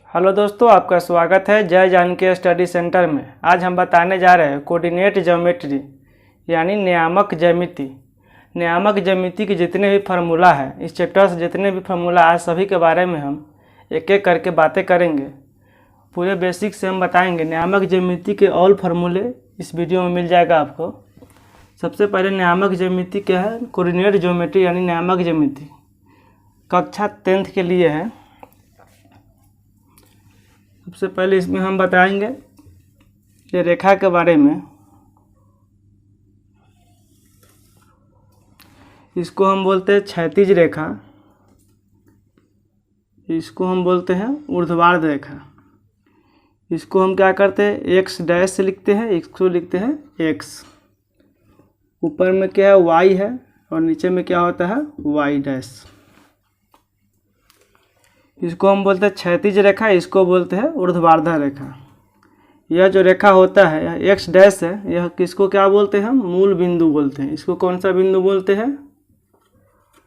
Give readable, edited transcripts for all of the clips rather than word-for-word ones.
Hello दोस्तों, आपका स्वागत है जय जानकी स्टडी सेंटर में। आज हम बताने जा रहे हैं कोऑर्डिनेट ज्योमेट्री यानी नियामक ज्यामिति। नियामक ज्यामिति के जितने भी फार्मूला है, इस चैप्टर से जितने भी फार्मूला आज सभी के बारे में हम एक एक करके बातें करेंगे। पूरे बेसिक से हम बताएंगे। नियामक ज्यामिति के ऑल फार्मूले इस वीडियो में मिल जाएगा आपको। सबसे पहले नियामक ज्यामिति क्या है? कोऑर्डिनेट ज्योमेट्री यानी नियामक ज्यामिति कक्षा 10th के लिए है। सबसे पहले इसमें हम बताएंगे ये रेखा के बारे में। इसको हम बोलते हैं क्षैतिज रेखा, इसको हम बोलते हैं ऊर्ध्वाधर रेखा। इसको हम क्या करते हैं? एक्स डैश से लिखते हैं, इसको लिखते हैं एक्स। ऊपर में क्या है? वाई है और नीचे में क्या होता है? Y dash. इसको हम बोलते हैं क्षैतिज रेखा, इसको बोलते हैं ऊर्ध्वाधर रेखा। यह जो रेखा होता है, यह एक्स डैश है, यह किसको क्या बोलते हैं? हम मूल बिंदु बोलते हैं। इसको कौन सा बिंदु बोलते हैं?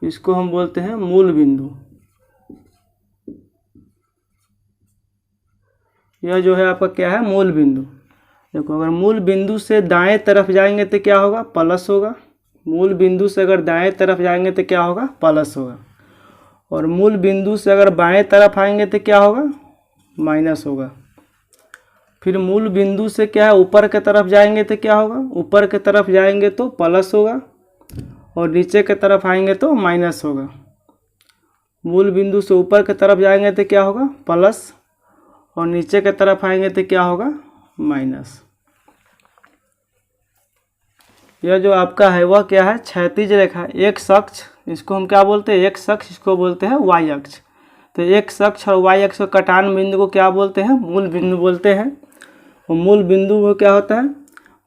इसको हम बोलते हैं मूल बिंदु। यह जो है आपका क्या है? मूल बिंदु। देखो, अगर मूल बिंदु से दाएं तरफ जाएंगे तो क्या होगा? प्लस होगा। मूल बिंदु से अगर दाएं तरफ जाएंगे तो क्या होगा? प्लस होगा। और मूल बिंदु से अगर बाएं तरफ आएंगे तो क्या होगा? माइनस होगा। फिर मूल बिंदु से क्या है? ऊपर की तरफ जाएंगे तो क्या होगा? ऊपर की तरफ जाएंगे तो प्लस होगा और नीचे की तरफ आएंगे तो माइनस होगा। मूल बिंदु से ऊपर की तरफ जाएंगे तो क्या होगा? प्लस और नीचे की तरफ आएंगे तो क्या होगा? माइनस। यह जो आपका है वह क्या है? क्षैतिज रेखा, एक्स अक्ष। इसको हम क्या बोलते हैं? एक्स अक्ष। इसको बोलते हैं वाई अक्ष। तो एक्स अक्ष और वाई अक्ष का कटान बिंदु को क्या बोलते हैं? मूल बिंदु बोलते हैं। और मूल बिंदु वो क्या होता है?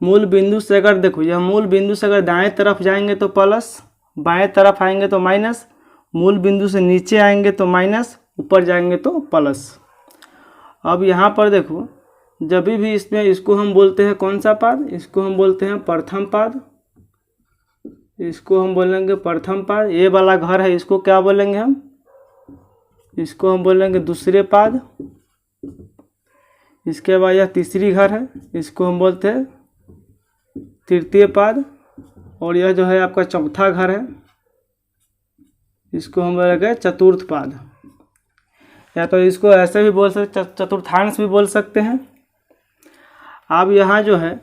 मूल बिंदु से अगर देखो, यह मूल बिंदु से अगर दाएं तरफ जाएंगे तो प्लस, बाएं तरफ आएंगे तो माइनस, मूल बिंदु से नीचे आएंगे तो माइनस, ऊपर जाएंगे तो प्लस। अब यहाँ पर देखो, जब भी इसमें इसको हम बोलते हैं कौन सा पाद? इसको हम बोलते हैं प्रथम पाद। इसको हम बोलेंगे प्रथम पाद। ये वाला घर है, इसको क्या बोलेंगे हम? इसको हम बोलेंगे दूसरे पाद। इसके बाद यह तीसरी घर है, इसको हम बोलते हैं तृतीय पाद। और यह जो है आपका चौथा घर है, इसको हम बोलेंगे चतुर्थ पाद। या तो इसको ऐसे भी बोल सकते, चतुर्थांश भी बोल सकते हैं। अब यहाँ जो है,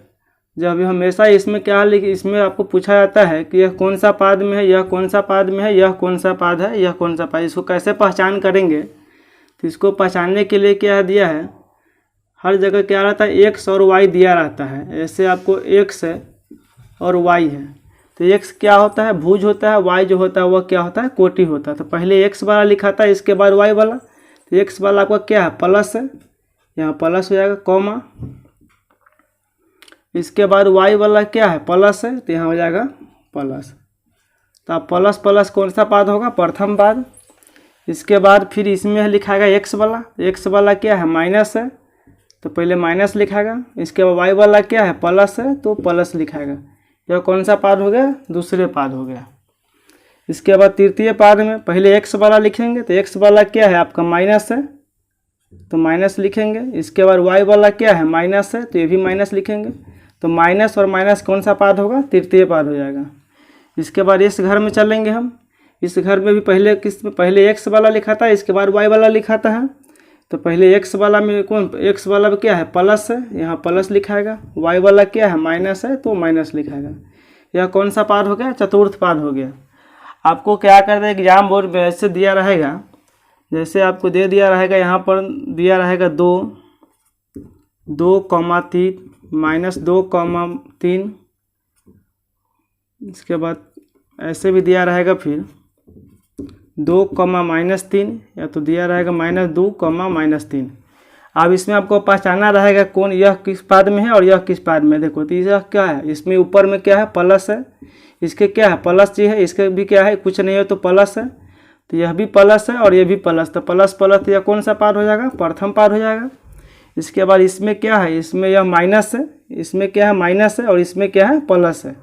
जब हमेशा इसमें क्या लिख, इसमें आपको पूछा जाता है कि यह कौन सा पाद में है, यह कौन सा पाद में है, यह कौन सा पाद है, यह कौन सा पाद। इसको कैसे पहचान करेंगे? तो इसको पहचानने के लिए क्या दिया है? हर जगह क्या रहता है? एक्स और वाई दिया रहता है। ऐसे आपको एक्स है और वाई है, तो एक्स क्या होता है? भुज होता है। वाई जो होता है वह क्या होता है? कोटि होता है। तो पहले एक्स वाला लिखा था, इसके बाद वाई वाला। तो एक्स वाला आपका क्या है? प्लस है, यहाँ प्लस हो जाएगा, कॉमा। इसके बाद वाई वाला क्या है? प्लस है, तो यहाँ हो जाएगा प्लस। तो आप प्लस प्लस कौन सा पाद होगा? प्रथम पाद। इसके बाद फिर इसमें लिखाएगा एक्स वाला। एक्स वाला क्या है? माइनस है, तो पहले माइनस लिखाएगा। इसके बाद वाई वाला क्या है? प्लस है, तो प्लस लिखाएगा। यह कौन सा पाद हो गया? दूसरे पाद हो गया। इसके बाद तृतीय पाद में पहले एक्स वाला लिखेंगे, तो एक्स वाला क्या है? आपका माइनस है, तो माइनस लिखेंगे। इसके बाद वाई वाला क्या है? माइनस है, तो ये भी माइनस लिखेंगे। तो माइनस और माइनस कौन सा पाद होगा? तृतीय पाद हो जाएगा। इसके बाद इस घर में चलेंगे हम। इस घर में भी पहले पहले एक्स वाला लिखा था, इसके बाद वाई वाला लिखा था है। तो पहले एक्स वाला में कौन? एक्स वाला में क्या है? प्लस है, यहाँ प्लस लिखाएगा। वाई वाला क्या है? माइनस है, तो माइनस लिखाएगा। यह कौन सा पाद हो गया? चतुर्थ पाद हो गया। आपको क्या करते हैं? एग्जाम बोर्ड में ऐसे दिया रहेगा, जैसे आपको दे दिया रहेगा, यहाँ पर दिया रहेगा 2,3 -2,3। इसके बाद ऐसे भी दिया रहेगा, फिर 2,-3, या तो दिया रहेगा -2,-3। अब इसमें आपको पहचानना रहेगा कौन, यह किस पाद में है और यह किस पाद में। देखो, तो यह क्या है? इसमें ऊपर में क्या है? प्लस है। इसके क्या है? प्लस जी है। इसके भी क्या है? कुछ नहीं है, तो प्लस है। तो यह भी प्लस है और यह भी प्लस। तो प्लस प्लस यह कौन सा पाद हो जाएगा? प्रथम पाद हो जाएगा। इसके बाद इसमें क्या है? इसमें यह माइनस है, इसमें क्या है? माइनस है, और इसमें क्या है? प्लस है।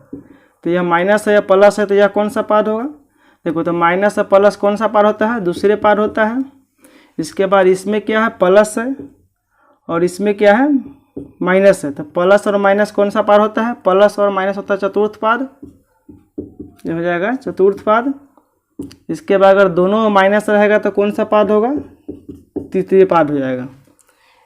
तो यह माइनस है या प्लस है, तो यह कौन सा पाद होगा? देखो, तो माइनस और प्लस कौन सा पाद होता है? दूसरे पाद होता है। इसके बाद इसमें क्या है प्लस है और इसमें क्या है माइनस है। तो प्लस और माइनस कौन सा पाद होता है? प्लस और माइनस होता है चतुर्थ पाद, ये हो जाएगा चतुर्थ पाद। इसके बाद अगर दोनों में माइनस रहेगा तो कौन सा पाद होगा? तृतीय पाद हो जाएगा।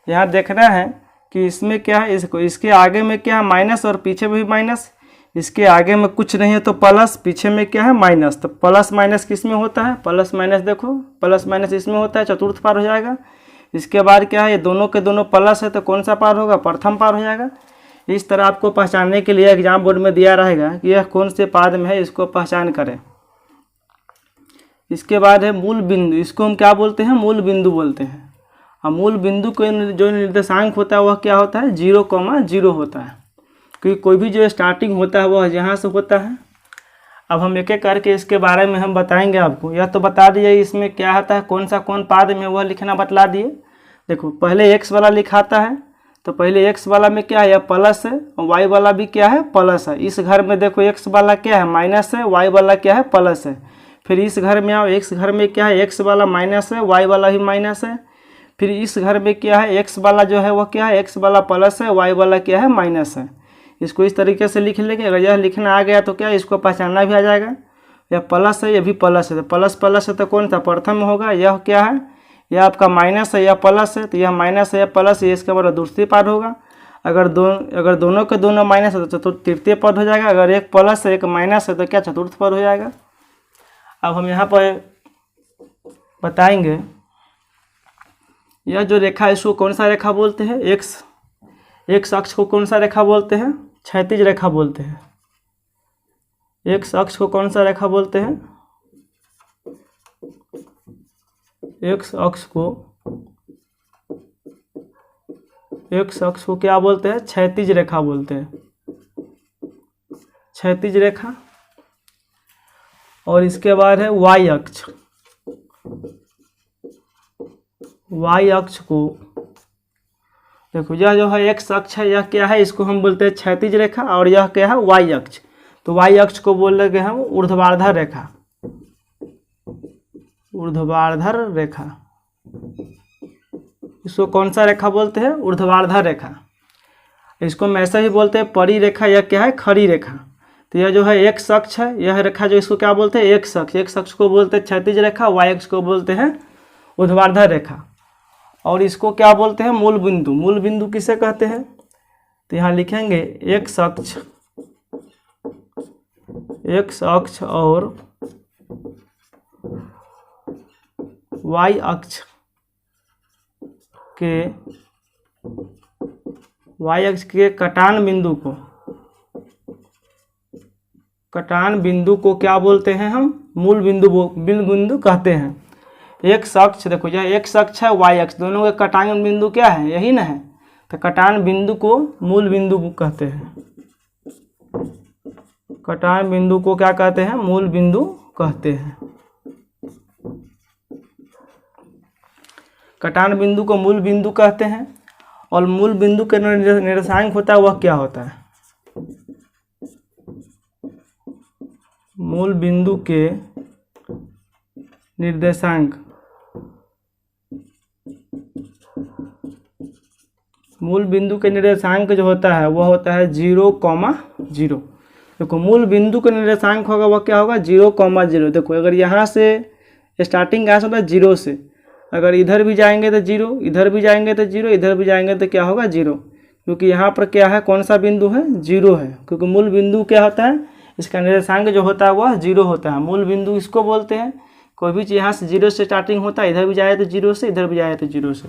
यहाँ देखना है कि इसमें क्या है, इसके आगे में क्या है माइनस और पीछे में भी माइनस, इसके आगे में कुछ नहीं है तो प्लस, पीछे में क्या है माइनस। तो प्लस माइनस किस में होता है? प्लस माइनस देखो प्लस माइनस इसमें होता है, चतुर्थ पाद हो जाएगा। इसके बाद क्या है, ये दोनों के दोनों प्लस है तो कौन सा पाद होगा? प्रथम पाद हो जाएगा। इस तरह आपको पहचानने के लिए एग्जाम बोर्ड में दिया रहेगा कि यह कौन से पाद में है, इसको पहचान करें। इसके बाद है मूल बिंदु, इसको हम क्या बोलते हैं? मूल बिंदु बोलते हैं। और मूल बिंदु को जो निर्देशांक होता है वह क्या होता है? 0,0 होता है, क्योंकि कोई भी जो स्टार्टिंग होता है वह यहाँ से होता है। अब हम एक एक करके इसके बारे में हम बताएंगे आपको। यह तो बता दिए इसमें क्या होता है, कौन सा कौन पाद में वह लिखना बतला दिए। देखो पहले x वाला लिखाता है, तो पहले x वाला में क्या है? यह प्लस है और y वाला भी क्या है? प्लस है। इस घर में देखो x वाला क्या है? माइनस है, y वाला क्या है? प्लस है। फिर इस घर में आओ, x घर में क्या है? x वाला माइनस है, y वाला भी माइनस है। फिर इस घर में क्या है? x वाला जो है वह क्या है? x वाला प्लस है, y वाला क्या है? माइनस है। इसको इस तरीके से लिख लेंगे। अगर यह लिखना आ गया तो क्या इसको पहचानना भी आ जाएगा। यह प्लस है, यह भी प्लस है, तो प्लस प्लस है तो कौन सा? प्रथम होगा। यह क्या है? यह आपका माइनस है, यह प्लस है, तो यह माइनस है, यह प्लस है, इसका मतलब दूसरी पाद होगा। अगर दोनों के दोनों माइनस है तो तृतीय पद हो जाएगा। अगर एक प्लस है एक माइनस है तो क्या चतुर्थ पद हो जाएगा। अब हम यहाँ पर बताएंगे यह जो रेखा है इसको कौन सा रेखा बोलते हैं? एक्स अक्ष को कौन सा रेखा बोलते हैं? क्षैतिज रेखा बोलते हैं। एक्स अक्ष को कौन सा रेखा बोलते हैं? एक्स अक्ष को क्या बोलते हैं? क्षैतिज रेखा बोलते हैं, क्षैतिज रेखा। और इसके बाद है वाई अक्ष। वाई अक्ष को देखो, यह जो है एक्स अक्ष है, यह क्या है? इसको हम बोलते हैं क्षैतिज रेखा। और यह क्या है? वाई अक्ष। तो वाई अक्ष को बोल रहे हैं ऊर्ध्वाधर रेखा, ऊर्ध्वाधर रेखा। इसको कौन सा रेखा बोलते हैं? ऊर्ध्वाधर रेखा। इसको हम ऐसा ही बोलते हैं परी रेखा। यह क्या है? खड़ी रेखा। तो यह जो है एक्स अक्ष है, यह रेखा जो इसको क्या बोलते हैं? एक्स अक्ष। एक्स अक्ष को बोलते हैं क्षैतिज रेखा, वाई अक्ष को बोलते हैं ऊर्ध्वाधर रेखा। और इसको क्या बोलते हैं? मूल बिंदु। मूल बिंदु किसे कहते हैं? तो यहाँ लिखेंगे एक्स अक्ष और वाई अक्ष के कटान बिंदु को क्या बोलते हैं हम? मूल बिंदु कहते हैं। एक्स अक्ष देखो, यह एक्स अक्ष है, वाई अक्ष, दोनों के कटान बिंदु क्या है? यही ना है। तो कटान बिंदु को मूल बिंदु कहते हैं। कटान बिंदु को क्या कहते हैं? मूल बिंदु कहते हैं। कटान बिंदु को मूल बिंदु कहते हैं। और मूल बिंदु के निर्देशांक होता है वह क्या होता है? मूल बिंदु के निर्देशांक, मूल बिंदु के निर्देशांक जो होता है वह होता है 0,0। देखो मूल बिंदु का निर्देशांक होगा वह क्या होगा? 0,0। देखो अगर यहाँ से स्टार्टिंग कहाँ से होता है? 0 से। अगर इधर भी जाएंगे तो 0, इधर भी जाएंगे तो 0, इधर भी जाएंगे तो क्या होगा? 0। क्योंकि यहाँ पर क्या है? कौन सा बिंदु है? 0 है। क्योंकि मूल बिंदु क्या होता है? इसका निर्देशांक जो होता है वह 0 होता है। मूल बिंदु इसको बोलते हैं। कोई भी चीज़ यहाँ से 0 से स्टार्टिंग होता है, इधर भी जाए तो 0 से, इधर भी जाए तो 0 से।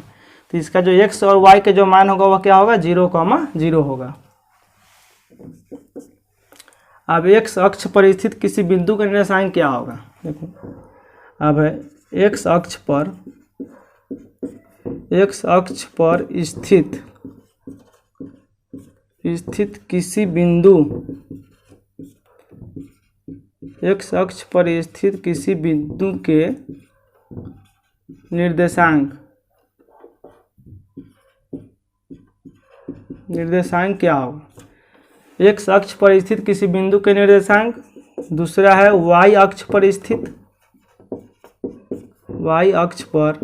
तो इसका जो x और y के जो मान होगा वह क्या होगा? 0,0 होगा। अब x अक्ष पर स्थित किसी बिंदु का निर्देशांक क्या होगा? देखो अब x अक्ष पर स्थित किसी बिंदु, x अक्ष पर स्थित किसी बिंदु के निर्देशांक क्या होगा? x अक्ष पर स्थित किसी बिंदु के निर्देशांक। दूसरा है y अक्ष पर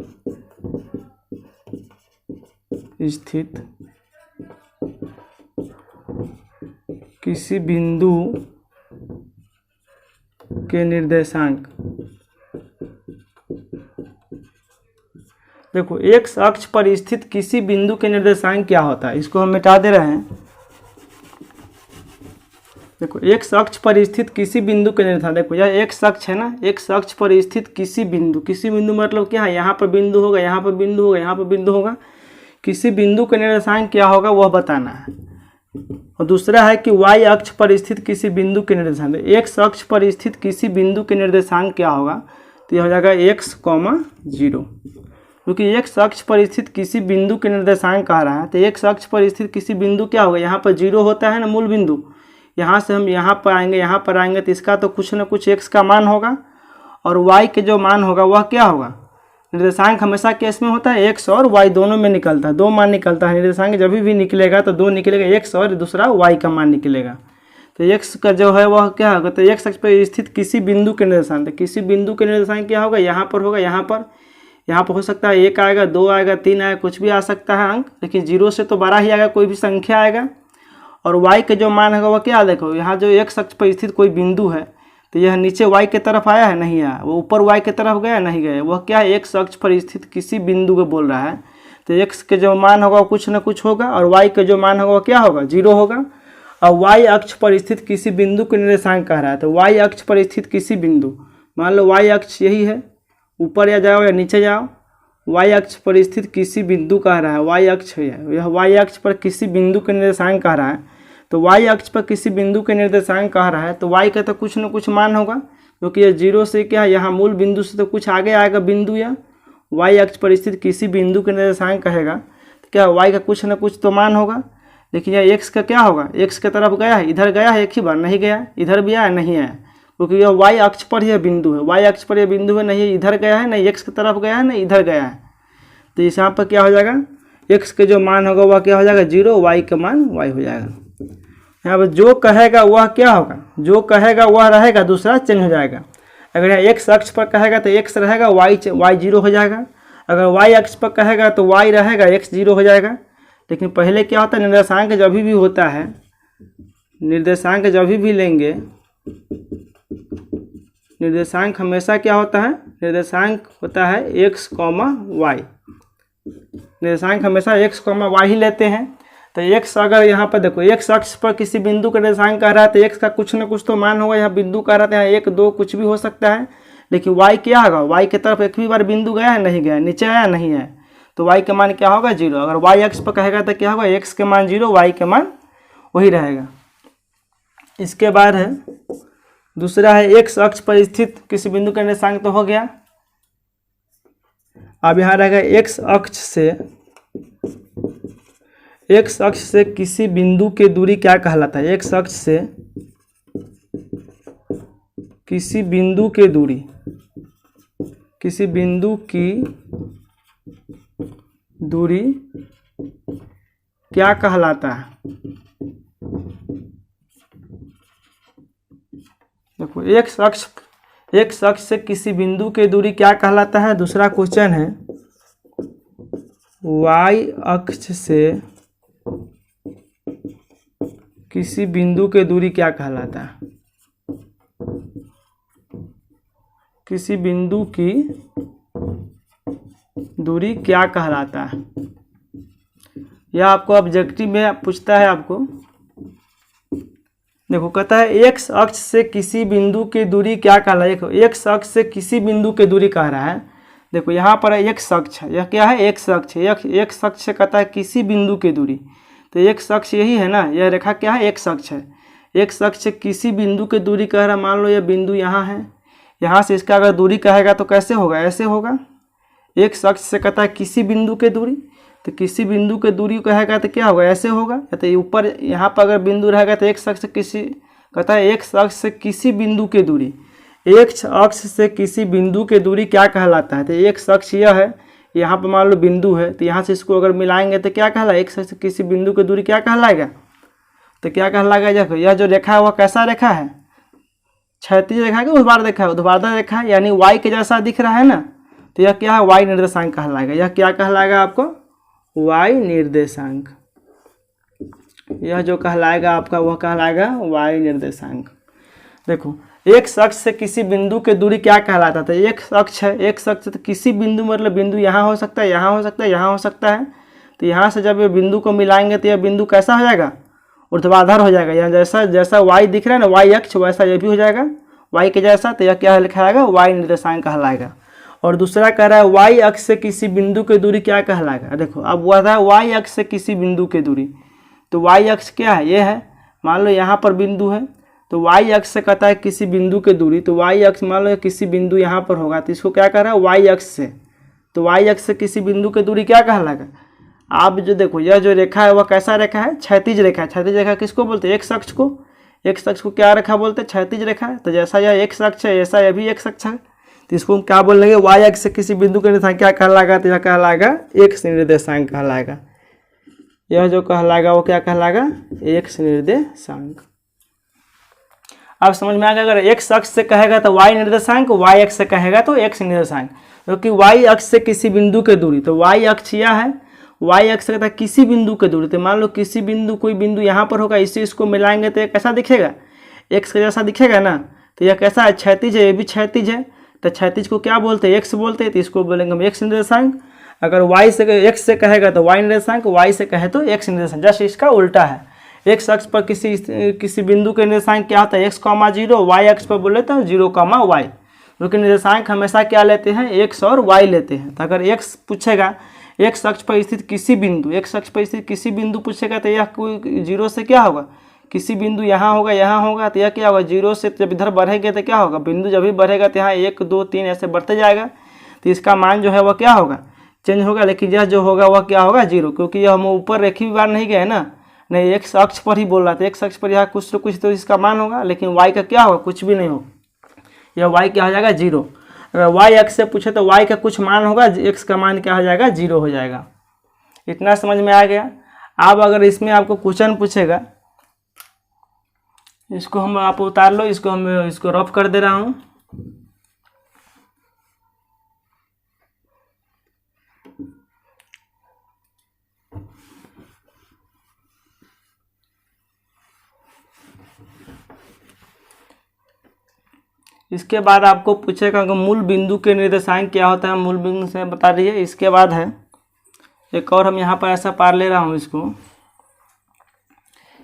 स्थित किसी बिंदु के निर्देशांक, देखो एक्स अक्ष पर स्थित किसी बिंदु के निर्देशांक क्या होता है, इसको हम मिटा दे रहे हैं। देखो एक्स अक्ष पर स्थित किसी बिंदु के निर्देशांक, देखो यह एक्स अक्ष है ना, एक्स अक्ष पर स्थित किसी बिंदु, किसी बिंदु मतलब क्या है, यहाँ पर बिंदु होगा, यहाँ पर बिंदु होगा, यहाँ पर बिंदु होगा, किसी बिंदु का निर्देशांक क्या होगा वह बताना है। और दूसरा है कि वाई अक्ष पर स्थित किसी बिंदु के निर्देशांक, एक्स अक्ष पर स्थित किसी बिंदु के निर्देशांक क्या होगा, तो यह हो जाएगा x, 0, क्योंकि एक्स अक्ष पर स्थित किसी बिंदु के निर्देशांक कह रहा है, तो एक्स अक्ष पर स्थित किसी बिंदु क्या होगा, यहाँ पर 0 होता है ना मूल बिंदु, यहाँ से हम यहाँ पर आएंगे, यहाँ पर आएंगे, तो इसका तो कुछ ना कुछ x का मान होगा, और y के जो मान होगा वह क्या होगा, निर्देशांक हमेशा केस में होता है x और y दोनों में निकलता है, दो मान निकलता है, निर्देशांक जब भी निकलेगा तो दो निकलेगा, x और दूसरा y का मान निकलेगा। तो x का जो है वह क्या होगा, तो x अक्ष पर स्थित किसी बिंदु के निर्देशांक, किसी बिंदु के निर्देशांक क्या होगा, यहाँ पर होगा, यहाँ पर हो सकता है 1 आएगा, 2 आएगा, 3 आएगा, कुछ भी आ सकता है अंक, लेकिन 0 से तो बड़ा ही आएगा, कोई भी संख्या आएगा। और y के जो मान होगा वह क्या, देखो यहाँ जो x अक्ष पर स्थित कोई बिंदु है, तो यह नीचे y के तरफ आया है, नहीं आया, वो ऊपर y के तरफ गया, नहीं गया, वह क्या है, x अक्ष पर स्थित किसी बिंदु को बोल रहा है। तो x के जो मान होगा कुछ ना कुछ होगा, और y के जो मान होगा क्या होगा, 0 होगा। और y अक्ष पर स्थित किसी बिंदु के निर्देशांक कह रहा है, तो y अक्ष पर स्थित किसी बिंदु, मान लो y अक्ष यही है, ऊपर या जाओ या नीचे जाओ, y अक्ष पर स्थित किसी बिंदु कह रहा है, y अक्ष है, यह y अक्ष पर किसी बिंदु के निर्देशांक कह रहा है, तो y अक्ष पर किसी बिंदु के निर्देशांक कह रहा है, तो y का तो कुछ न कुछ मान होगा, क्योंकि ये 0 से क्या है, यहाँ मूल बिंदु से तो कुछ आगे आएगा बिंदु, या y अक्ष पर स्थित किसी बिंदु के निर्देशांक कहेगा, तो क्या y का कुछ न कुछ तो मान होगा। लेकिन यह x का क्या होगा, x के तरफ गया है, इधर गया है एक ही बार, नहीं गया, इधर भी आया, नहीं आया, क्योंकि यह y अक्ष पर यह बिंदु है, y अक्ष पर यह बिंदु है, नहीं इधर गया है, नहीं x की तरफ गया है, नहीं इधर गया है। तो इस यहाँ पर क्या हो जाएगा, x के जो मान होगा वह क्या हो जाएगा, 0, y का मान y हो जाएगा। यहाँ पर जो कहेगा वह क्या होगा, जो कहेगा वह रहेगा, दूसरा चेंज हो जाएगा। अगर यहाँ x अक्ष पर कहेगा तो x रहेगा, y 0 हो जाएगा, अगर y अक्ष पर कहेगा तो y रहेगा, x 0 हो जाएगा। लेकिन पहले क्या होता है, निर्देशांक जब भी होता है, निर्देशांक जब भी लेंगे, निर्देशांक हमेशा क्या होता है, निर्देशांक होता है x, y, निर्देशांक हमेशा x, y ही लेते हैं। तो x अगर यहाँ पर देखो x अक्ष पर किसी बिंदु का निर्देशांक कह रहा है, तो x का कुछ न कुछ तो मान होगा, यहाँ बिंदु कह रहा था, यहाँ 1, 2 कुछ भी हो सकता है। लेकिन y क्या होगा, y की तरफ एक भी बार बिंदु गया है, नहीं गया, नीचे आया, नहीं है, तो y का मान क्या होगा, 0। अगर y अक्ष पर कहेगा तो क्या होगा, x के मान 0, y के मान वही रहेगा। इसके बाद है दूसरा है x अक्ष पर स्थित किसी बिंदु का निर्देशांक तो हो गया। अब यहाँ रहेगा x अक्ष से किसी बिंदु की दूरी क्या कहलाता है, x अक्ष से किसी बिंदु की दूरी, किसी बिंदु की दूरी क्या कहलाता है। देखो x अक्ष से किसी बिंदु की दूरी क्या कहलाता है। दूसरा क्वेश्चन है y अक्ष से किसी बिंदु की दूरी क्या कहलाता है। किसी बिंदु की दूरी क्या कहलाता है, यह आपको ऑब्जेक्टिव में पूछता है आपको। देखो कहता है x अक्ष से किसी बिंदु की दूरी क्या कहलाता है। देखो x अक्ष से किसी बिंदु की दूरी कह रहा है। देखो यहाँ पर x अक्ष है, यह क्या है, x अक्ष है, x अक्ष से कहता है किसी बिंदु की दूरी, तो x अक्ष यही है ना, यह रेखा क्या है, x अक्ष है। x अक्ष से किसी बिंदु की दूरी कह रहा है, मान लो यह बिंदु यहाँ है, यहाँ से इसका अगर दूरी कहेगा तो कैसे होगा, ऐसे होगा। x अक्ष से कहता है किसी बिंदु की दूरी, तो किसी बिंदु की दूरी कहेगा तो क्या होगा, ऐसे होगा। तो ऊपर यहाँ पर अगर बिंदु रहेगा तो x अक्ष किसी कहता है x अक्ष से किसी बिंदु की दूरी, x अक्ष से किसी बिंदु की दूरी क्या कहलाता है। तो x अक्ष यह है, यहाँ पर मान लो बिंदु है, तो यहाँ से इसको अगर मिलाएंगे तो क्या कहलाएगा, x अक्ष से किसी बिंदु की दूरी क्या कहलाएगा, तो क्या कहलाएगा। देखो यह जो रेखा है वह कैसा रेखा है, क्षैतिज रेखा है, ऊर्ध्वाधर रेखा है, यानी y के जैसा दिख रहा है ना, तो यह क्या है, y निर्देशांक कहलाएगा। यह क्या कहलाएगा आपको, y निर्देशांक। यह जो कहलाएगा आपका वह कहलाएगा y निर्देशांक। देखो एक अक्ष से किसी बिंदु के दूरी क्या कहलाता था, एक अक्ष है, एक अक्ष से तो किसी बिंदु मतलब बिंदु यहाँ हो सकता है, यहाँ हो सकता है, यहाँ हो सकता है। तो यहाँ से जब ये बिंदु को मिलाएंगे तो यह बिंदु कैसा हो जाएगा, ऊर्ध्वाधर हो जाएगा। यहाँ जैसा जैसा y दिख रहा है ना y अक्ष, वैसा ये भी हो जाएगा y के जैसा। तो यह क्या लिखाएगा, y निर्देशांक कहलाएगा। और दूसरा कह रहा है y अक्ष से किसी बिंदु की दूरी क्या कहलाएगा। देखो अब वह था y अक्ष से किसी बिंदु की दूरी, तो y अक्ष क्या है, ये है। मान लो यहाँ पर बिंदु है तो y अक्ष से कहता है किसी बिंदु की दूरी, तो y अक्ष मान लो किसी बिंदु यहाँ पर होगा तो इसको क्या कह रहा है y अक्ष से। तो y अक्ष से किसी बिंदु की दूरी क्या कहलाएगा। आप जो देखो यह जो रेखा है वह कैसा रेखा है, क्षैतिज रेखा है। क्षैतिज रेखा किसको बोलते हैं, एक अक्ष को। एक अक्ष को क्या रेखा बोलते हैं, क्षैतिज रेखा है। तो जैसा यह एक अक्ष है ऐसा यह भी एक अक्ष है। तो इसको हम क्या बोलेंगे, y अक्ष से किसी बिंदु के निर्देशांक क्या कहलाएगा, तो यह कहलाएगा x निर्देशांक कहलाएगा। यह जो कहलाएगा वो क्या कहलाएगा, x निर्देशांक। अब समझ में आ गया। अगर x अक्ष से कहेगा तो y निर्देशांक, y अक्ष से कहेगा तो x निर्देशांक। क्योंकि y अक्ष से किसी बिंदु की दूरी, तो y अक्ष यह है, y अक्ष से कहता है किसी बिंदु की दूरी। तो मान लो किसी बिंदु, कोई बिंदु यहाँ पर होगा, इसे इसको मिलाएंगे तो ये कैसा दिखेगा, x के जैसा दिखेगा ना। तो यह कैसा है, क्षैतिज है, ये भी क्षैतिज है। तो क्षैतिज को क्या बोलते हैं, x बोलते हैं। तो इसको बोलेंगे हम x निर्देशांक। अगर y से x से कहेगा तो y निर्देशांक, y से कहे तो x निर्देशांक। जस्ट इसका उल्टा है। x अक्ष पर किसी बिंदु के निर्देशांक क्या होता है, x, 0। y अक्ष पर बोले तो 0, y। क्योंकि निर्देशांक हमेशा क्या लेते हैं, x और y लेते हैं। तो अगर x पूछेगा, x अक्ष पर स्थित किसी बिंदु, x अक्ष पर स्थित किसी बिंदु पूछेगा तो यह कोई 0 से क्या होगा, किसी बिंदु यहाँ होगा, यहाँ होगा। तो यह क्या होगा, 0 से जब इधर बढ़ेगा तो क्या होगा, बिंदु जब भी बढ़ेगा तो यहाँ 1, 2, 3 ऐसे बढ़ते जाएगा। तो इसका मान जो है वह क्या होगा, चेंज होगा। लेकिन यह जो होगा वह क्या होगा, 0। क्योंकि यह हम ऊपर एक ही बार नहीं गए ना, नहीं x अक्ष पर ही बोल रहा था। x अक्ष पर यहाँ कुछ तो कुछ तो इसका मान होगा, लेकिन y का क्या होगा, कुछ भी नहीं होगा। यह y क्या हो जाएगा, 0। अगर y अक्ष से पूछे तो y का कुछ मान होगा, x का मान क्या हो जाएगा, 0 हो जाएगा। इतना समझ में आ गया। अब अगर इसमें आपको क्वेश्चन पूछेगा, इसको हम आप उतार लो, इसको रफ कर दे रहा हूँ। इसके बाद आपको पूछेगा कि मूल बिंदु के निर्देशांक क्या होता है, मूल बिंदु से बता दीजिए। इसके बाद है एक और, हम यहाँ पर ऐसा पार ले रहा हूँ,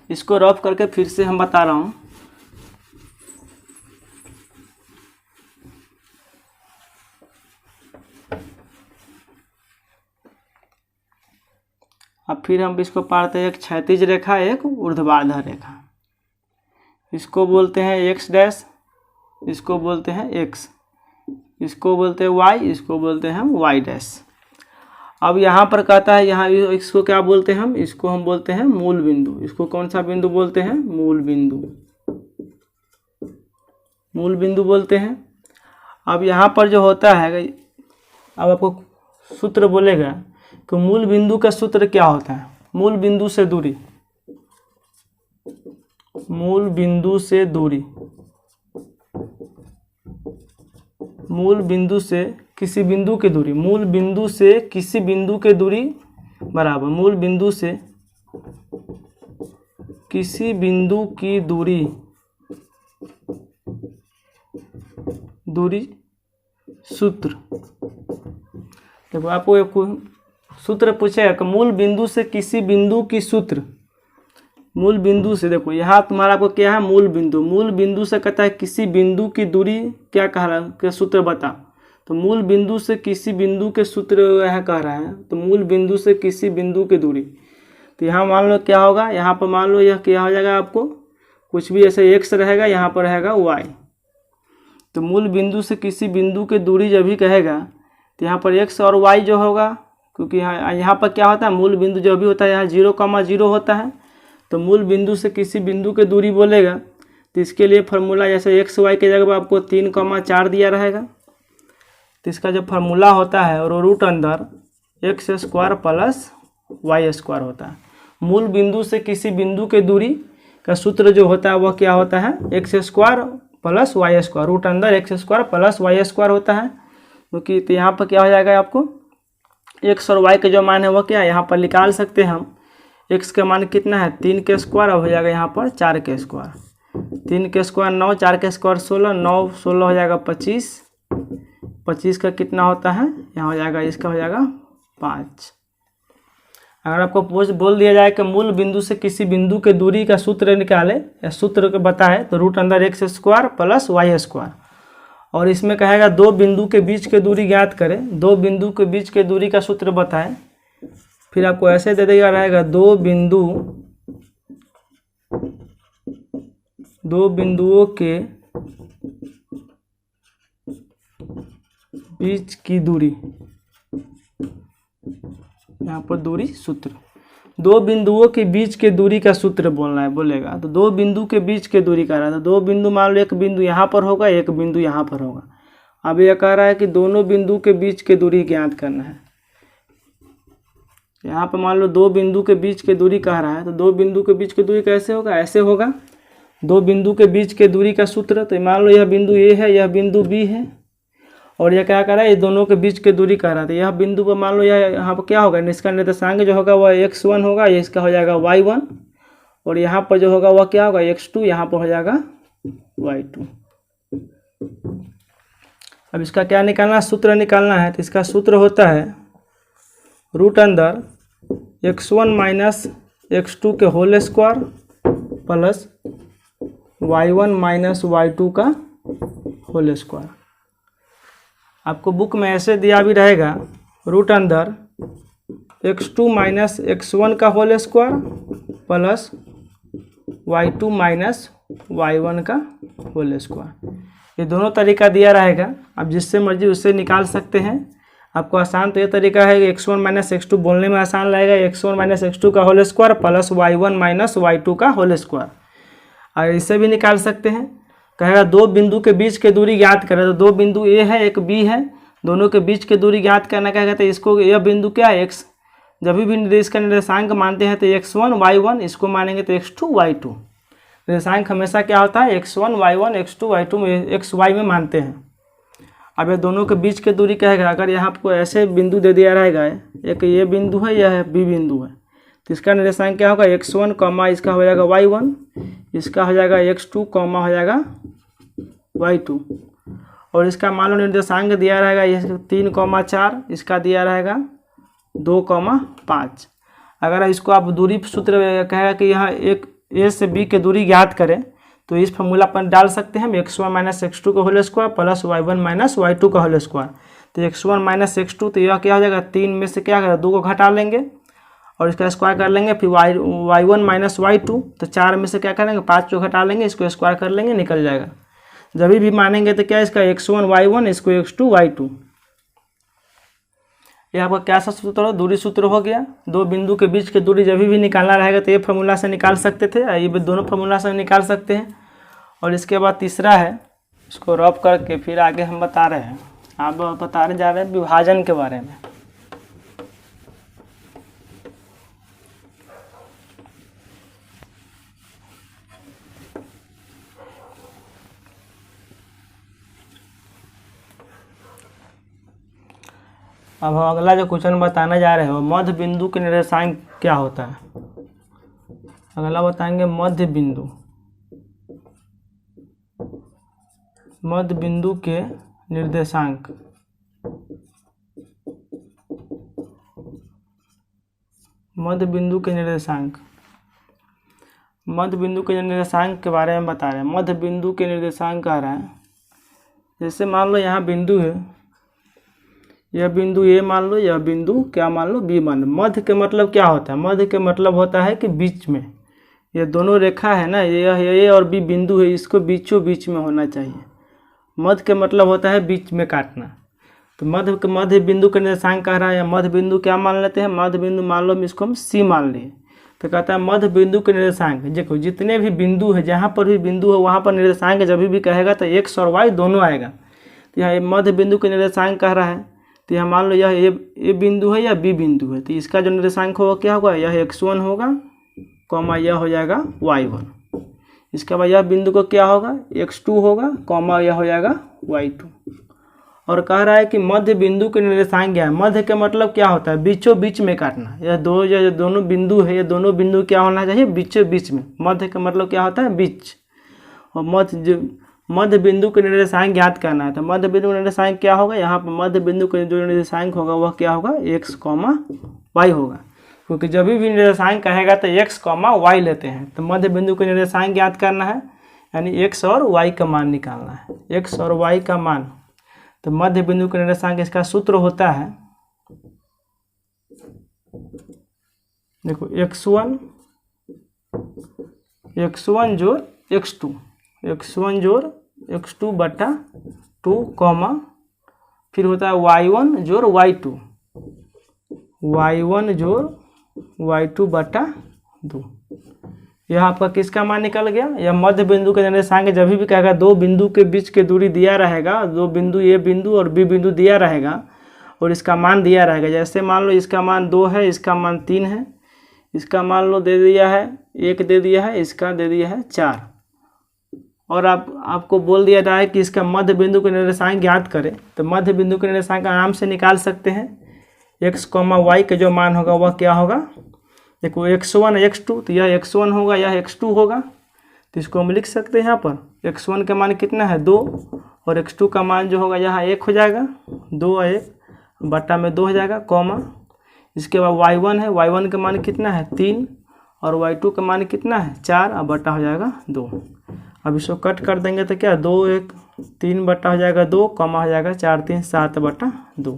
इसको रफ करके फिर से हम बता रहा हूँ। अब फिर हम इसको पारते हैं, एक क्षैतिज रेखा, एक ऊर्ध्वाधर रेखा। इसको बोलते हैं x डैश, इसको बोलते हैं x, इसको बोलते हैं y, इसको बोलते हैं हम y डैश। अब यहाँ पर कहता है, यहाँ इसको क्या बोलते हैं हम, इसको हम बोलते हैं मूल बिंदु। इसको कौन सा बिंदु बोलते हैं, मूल बिंदु, मूल बिंदु बोलते हैं। अब यहाँ पर जो होता है, अब आपको सूत्र बोलेगा कि मूल बिंदु का सूत्र क्या होता है। मूल बिंदु से दूरी, मूल बिंदु से दूरी, मूल बिंदु से किसी बिंदु की दूरी, मूल बिंदु से किसी बिंदु की दूरी बराबर मूल बिंदु से किसी बिंदु की दूरी, दूरी सूत्र। देखो आपको एक सूत्र पूछेगा कि मूल बिंदु से किसी बिंदु की सूत्र, मूल बिंदु से, देखो यहाँ तुम्हारा आपको क्या है, मूल बिंदु। मूल बिंदु से कहता है किसी बिंदु की दूरी क्या कह रहा है, के सूत्र बता। तो मूल बिंदु से किसी बिंदु के सूत्र यह कह रहा है, तो मूल बिंदु से किसी बिंदु की दूरी। तो यहाँ मान लो क्या होगा, यहाँ पर मान लो यह क्या हो जाएगा, आपको कुछ भी ऐसे x रहेगा, यहाँ पर रहेगा y। तो मूल बिंदु से किसी बिंदु की दूरी जब भी कहेगा तो यहाँ पर x और y जो होगा, क्योंकि यहाँ पर क्या होता है, मूल बिंदु जो भी होता है यहाँ 0,0 होता है। तो मूल बिंदु से किसी बिंदु की दूरी बोलेगा तो इसके लिए फार्मूला जैसे x y के जगह पर आपको 3,4 दिया रहेगा। तो इसका जो फार्मूला होता है और रूट अंदर x² प्लस y² होता है। मूल बिंदु से किसी बिंदु के दूरी का सूत्र जो होता है वह क्या होता है, x² प्लस y², रूट अंदर x² प्लस y² होता है। क्योंकि तो यहाँ पर क्या हो जाएगा आपको, एक्स और वाई के जो मान है वो क्या है यहाँ पर निकाल सकते हैं हम। एक्स का मान कितना है 3 के स्क्वायर, अब हो जाएगा यहाँ पर 4 के स्क्वायर। 3 के स्क्वायर 9, 4 के स्क्वायर 16, 9 16 हो जाएगा 25। 25 का कितना होता है यहाँ हो जाएगा, इसका हो जाएगा 5। अगर आपको बोल दिया जाए कि मूल बिंदु से किसी बिंदु के दूरी का सूत्र निकाले या सूत्र को बताए तो रूट अंदर X square plus Y square, और इसमें कहेगा दो बिंदु के बीच के दूरी ज्ञात करें, दो बिंदु के बीच के दूरी का सूत्र बताएं। फिर आपको ऐसे दे देगा रहेगा दो बिंदुओं के बीच की दूरी, यहाँ पर दूरी सूत्र, दो बिंदुओं के बीच के दूरी का सूत्र बोलना है बोलेगा। तो दो बिंदु के बीच के दूरी कह रहा है, तो दो बिंदु मान लो एक बिंदु यहाँ पर होगा, एक बिंदु यहाँ पर होगा। अब यह कह रहा है कि दोनों बिंदु के बीच के दूरी ज्ञात करना है। यहाँ पर मान लो दो बिंदु के बीच के दूरी कह रहा है, तो दो बिंदु के बीच की दूरी कैसे होगा, ऐसे होगा। दो बिंदु के बीच के दूरी का सूत्र, तो मान लो यह बिंदु ए है, यह बिंदु बी है, और यह क्या कर रहा है, ये दोनों के बीच के दूरी कह रहा था। यह बिंदु पर मान लो यह यहाँ पर क्या होगा, इसका निर्देशांक जो होगा वह x1 होगा, ये इसका हो जाएगा y1, और यहाँ पर जो होगा वह क्या होगा x2, यहाँ पर हो जाएगा y2। अब इसका क्या निकालना, सूत्र निकालना है। तो इसका सूत्र होता है रूट अंदर x1 माइनस x2 के whole square plus y1 minus y2 का होल स्क्वायर। आपको बुक में ऐसे दिया भी रहेगा रूट अंदर x2 माइनस x1 का whole square plus y2 minus y1 का होल स्क्वायर। ये दोनों तरीका दिया रहेगा, आप जिससे मर्जी उससे निकाल सकते हैं। आपको आसान तो ये तरीका है कि x1 माइनस x2 बोलने में आसान लगेगा, x1 माइनस x2 का whole square plus y1 minus y2 का होल स्क्वायर। और इससे भी निकाल सकते हैं, कहेगा दो बिंदु के बीच के दूरी ज्ञात करें, तो दो बिंदु ए है एक बी है, दोनों के बीच के दूरी ज्ञात करना कहेगा। तो इसको यह बिंदु क्या है x, जब भी इसका निर्देशांक मानते हैं तो x1 y1, इसको मानेंगे तो x2 y2। निर्देशांक हमेशा क्या होता है x1 y1 x2 y2 में xy में मानते हैं। अब ये दोनों के बीच के दूरी कहेगा, अगर यहाँ आपको ऐसे बिंदु दे दिया रहेगा, एक ये बिंदु है, यह बी बिंदु है, तो इसका निर्देशांक क्या होगा x1 कॉमा इसका हो जाएगा y1, इसका हो जाएगा x2 कॉमा हो जाएगा y2, और इसका मान लो निर्देशांक दिया रहेगा ये 3,4, इसका दिया रहेगा 2,5। अगर इसको आप दूरी सूत्र कहेगा कि यहाँ एक ए से बी के दूरी ज्ञात करें, तो इस फॉर्मूला पर डाल सकते हैं हम x1 माइनस x2 का whole square plus y1 minus y2 का होल स्क्वायर। तो x1 माइनस x2, तो यह क्या हो जाएगा 3 में से क्या करें 2 को घटा लेंगे और इसका स्क्वायर कर लेंगे, फिर y1 माइनस y2, तो 4 में से क्या करेंगे 5 को घटा लेंगे, इसको स्क्वायर कर लेंगे, निकल जाएगा। जब भी मानेंगे तो क्या इसका x1 y1, इसको x2 y2। ये आपका क्या सा सूत्र हो, दूरी सूत्र हो गया। दो बिंदु के बीच की दूरी जब भी निकालना रहेगा तो ये फार्मूला से निकाल सकते थे, ये दोनों फार्मूला से निकाल सकते हैं। और इसके बाद तीसरा है, इसको रफ करके फिर आगे हम बता रहे हैं, आप बताने जा रहे हैं विभाजन के बारे में। अब हम अगला जो क्वेश्चन बताने जा रहे हो, मध्य बिंदु के निर्देशांक क्या होता है। अगला बताएंगे मध्य बिंदु, मध्य बिंदु के निर्देशांक। मध्य बिंदु के निर्देशांक, मध्य बिंदु के निर्देशांक के बारे में बता रहे हैं। मध्य बिंदु के निर्देशांक कह रहे हैं, जैसे मान लो यहाँ बिंदु है, यह बिंदु ए मान लो, यह बिंदु क्या मान लो बी मान लो। मध्य के मतलब क्या होता है, मध्य के मतलब होता है कि बीच में, ये दोनों रेखा है ना, यह ए और बी बिंदु है, इसको बीचों बीच में होना चाहिए। मध्य के मतलब होता है बीच में काटना। तो मध्य बिंदु का निर्देशांक कह रहा है, मध्य बिंदु क्या मान लेते हैं, मध्य बिंदु मान लो इसको हम सी मान लिए। तो कहता है मध्य बिंदु के निर्देशांक, देखो जितने भी बिंदु है, जहाँ पर भी बिंदु है वहाँ पर निर्देशांक जब भी कहेगा तो एक्स और वाई दोनों आएगा। तो यहाँ मध्य बिंदु के निर्देशांक कह रहा है, तो यहाँ मान लो यह ए बिंदु है या बी बिंदु है, तो इसका जो निर्देशांक होगा क्या होगा, यह x1 होगा कॉमा यह हो जाएगा y1। इसके बाद यह बिंदु को क्या होगा x2 होगा कॉमा यह हो जाएगा y2। और कह रहा है कि मध्य बिंदु के निर्देशांक क्या है। मध्य का मतलब क्या होता है, बीचों बीच में काटना। यह दोनों बिंदु है, ये दोनों बिंदु क्या होना चाहिए, बीचों बीच में। मध्य का मतलब क्या होता है, बीच। और मध्य बिंदु के निर्देशांक ज्ञात करना है। तो मध्य बिंदु का निर्देशांक क्या होगा, यहाँ पर मध्य बिंदु का जो निर्देशांक होगा वह क्या होगा, x, y होगा। क्योंकि जब भी निर्देशांक कहेगा तो x, y लेते हैं। तो मध्य बिंदु का निर्देशांक ज्ञात करना है, यानी x और y का मान निकालना है, x और y का मान। तो मध्य बिंदु का निर्देशांक इसका सूत्र होता है, देखो x1 जोड़ x2, x1 जोड़ x2 बटा 2, फिर होता है y1 जोड़ y2, y1 जोड़ y2 बटा 2। यह आपका किसका मान निकल गया, यह मध्य बिंदु का निर्देशांक। जब भी कहेगा दो बिंदु के बीच की दूरी दिया रहेगा, दो बिंदु ए बिंदु और बी बिंदु दिया रहेगा और इसका मान दिया रहेगा। जैसे मान लो इसका मान 2 है, इसका मान 3 है, इसका मान लो दे दिया है 1 दे दिया है, इसका दे दिया है 4, और आपको बोल दिया रहा है कि इसका मध्य बिंदु का निर्देशांक ज्ञात करें। तो मध्य बिंदु का निर्देशांक आराम से निकाल सकते हैं। x, y का जो मान होगा वह क्या होगा, देखो x1 x2, तो यह x1 होगा, यह x2 होगा। तो इसको हम लिख सकते हैं यहाँ पर x1 का मान कितना है 2, और x2 का मान जो होगा यहाँ 1 हो जाएगा, 2 और 1 बटा में 2 हो जाएगा, इसके बाद y1 है, y1 का मान कितना है 3, और y2 का मान कितना है 4, और बटा हो जाएगा 2। अब इसको कट कर देंगे तो क्या 2 1 3 बटा हो जाएगा 2, हो जाएगा 4 3 7 बटा 2।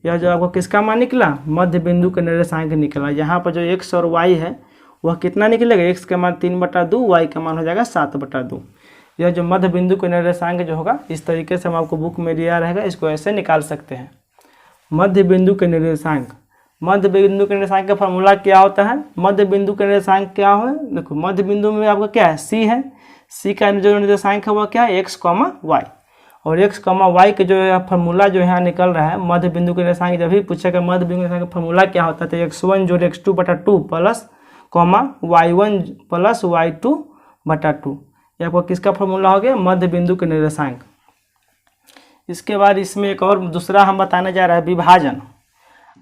यह जो आपको किसका मान निकला, मध्य बिंदु का निर्देशांक निकला। यहाँ पर जो x और y है वह कितना निकलेगा, x का मान 3 बटा 2, y का मान हो जाएगा 7 बटा 2। यह जो मध्य बिंदु का निर्देशांक जो होगा इस तरीके से हम आपको बुक में दिया रहेगा, इसको ऐसे निकाल सकते हैं। मध्य बिंदु के निर्देशांक, मध्य बिंदु के निर्देशांक का फॉर्मूला क्या होता है, मध्य बिंदु का निर्देशांक क्या है, देखो मध्य बिंदु में आपका क्या है c है, c का जो निर्देशांक है वह क्या है x, y, और x, y के जो फॉर्मूला जो यहाँ निकल रहा है मध्य बिंदु के निर्देशांक। जब भी पूछेगा मध्य बिंदु के निर्देशांक का फॉर्मूला क्या होता है, तो x1 जोड़ x2 बटा 2 प्लस y1 प्लस y2 बटा 2। ये आपको किसका फॉर्मूला हो गया, मध्य बिंदु के निर्देशांक। इसके बाद इसमें एक और दूसरा हम बताने जा रहे हैं, विभाजन।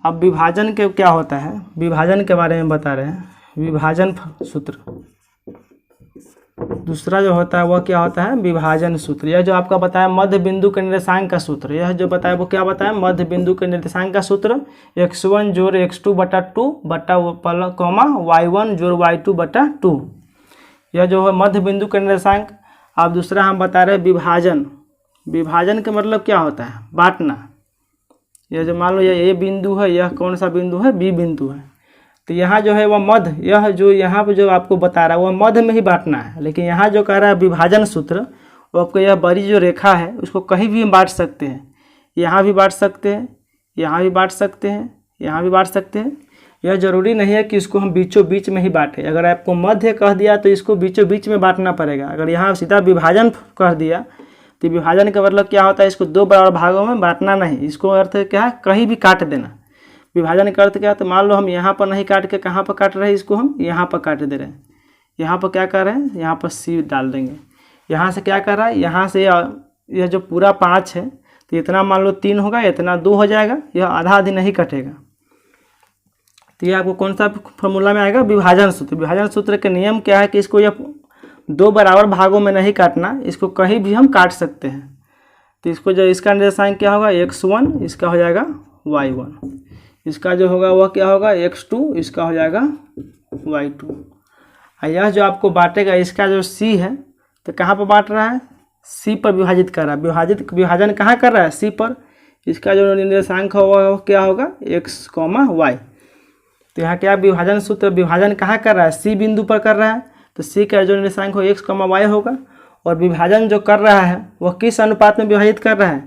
अब विभाजन के क्या होता है, विभाजन के बारे में बता रहे हैं। विभाजन सूत्र दूसरा जो होता है वह क्या होता है, विभाजन सूत्र। यह जो आपका बताया मध्य बिंदु के निर्देशांक का सूत्र, यह जो बताया वो क्या बताया, मध्य बिंदु के निर्देशांक का सूत्र x1 जोड़ x2 बटा 2 बटा y1 जोड़ y2 बटा 2। यह जो है मध्य बिंदु के निर्देशांक। अब दूसरा हम बता रहे हैं विभाजन। विभाजन का मतलब क्या होता है, बांटना। यह जो मान लो यह a बिंदु है, यह कौन सा बिंदु है, b बिंदु है, तो यहाँ जो है वह मध्य, यह जो यहाँ पर जो आपको बता रहा है वह मध्य में ही बांटना है। लेकिन यहाँ जो कह रहा है विभाजन सूत्र, वो आपको यह बड़ी जो रेखा है उसको कहीं भी बांट सकते हैं, यहाँ भी बांट सकते हैं, यहाँ भी बांट सकते हैं, यहाँ भी बांट सकते हैं। यह जरूरी नहीं है कि इसको हम बीचों बीच में ही बांटें। अगर आपको मध्य कह दिया तो इसको बीचों बीच में बांटना पड़ेगा। अगर यहाँ सीधा विभाजन कह दिया तो विभाजन का मतलब क्या होता है, इसको दो बराबर भागों में बांटना नहीं। इसको अर्थ क्या है, कहीं भी काट देना। विभाजन का अर्थ क्या है, तो मान लो हम यहाँ पर नहीं काट के कहाँ पर काट रहे हैं, इसको हम यहाँ पर काट दे रहे हैं। यहाँ पर क्या कर रहे हैं, यहाँ पर सी डाल देंगे। यहाँ से क्या कर रहा है, यहाँ से यह जो पूरा 5 है तो इतना मान लो 3 होगा, इतना 2 हो जाएगा, यह आधा आधी नहीं कटेगा। तो ये आपको कौन सा फॉर्मूला में आएगा, विभाजन सूत्र। विभाजन सूत्र के नियम क्या है कि इसको यह दो बराबर भागों में नहीं काटना, इसको कहीं भी हम काट सकते हैं। तो इसको जो इसका निर्देशांक क्या होगा, x1, इसका हो जाएगा y1, इसका जो होगा वह क्या होगा x2, इसका हो जाएगा y2। और यह जो आपको बांटेगा इसका जो c है तो कहाँ पर बांट रहा है, c पर विभाजित कर रहा है। विभाजन कहाँ कर रहा है, c पर। इसका जो निर्देशांक होगा वह क्या होगा x, y। तो यहाँ क्या विभाजन सूत्र, विभाजन कहाँ कर रहा है, c बिंदु पर कर रहा है, तो c का जो निर्देशांक हो x, y होगा। और विभाजन जो कर रहा है वह किस अनुपात में विभाजित कर रहा है,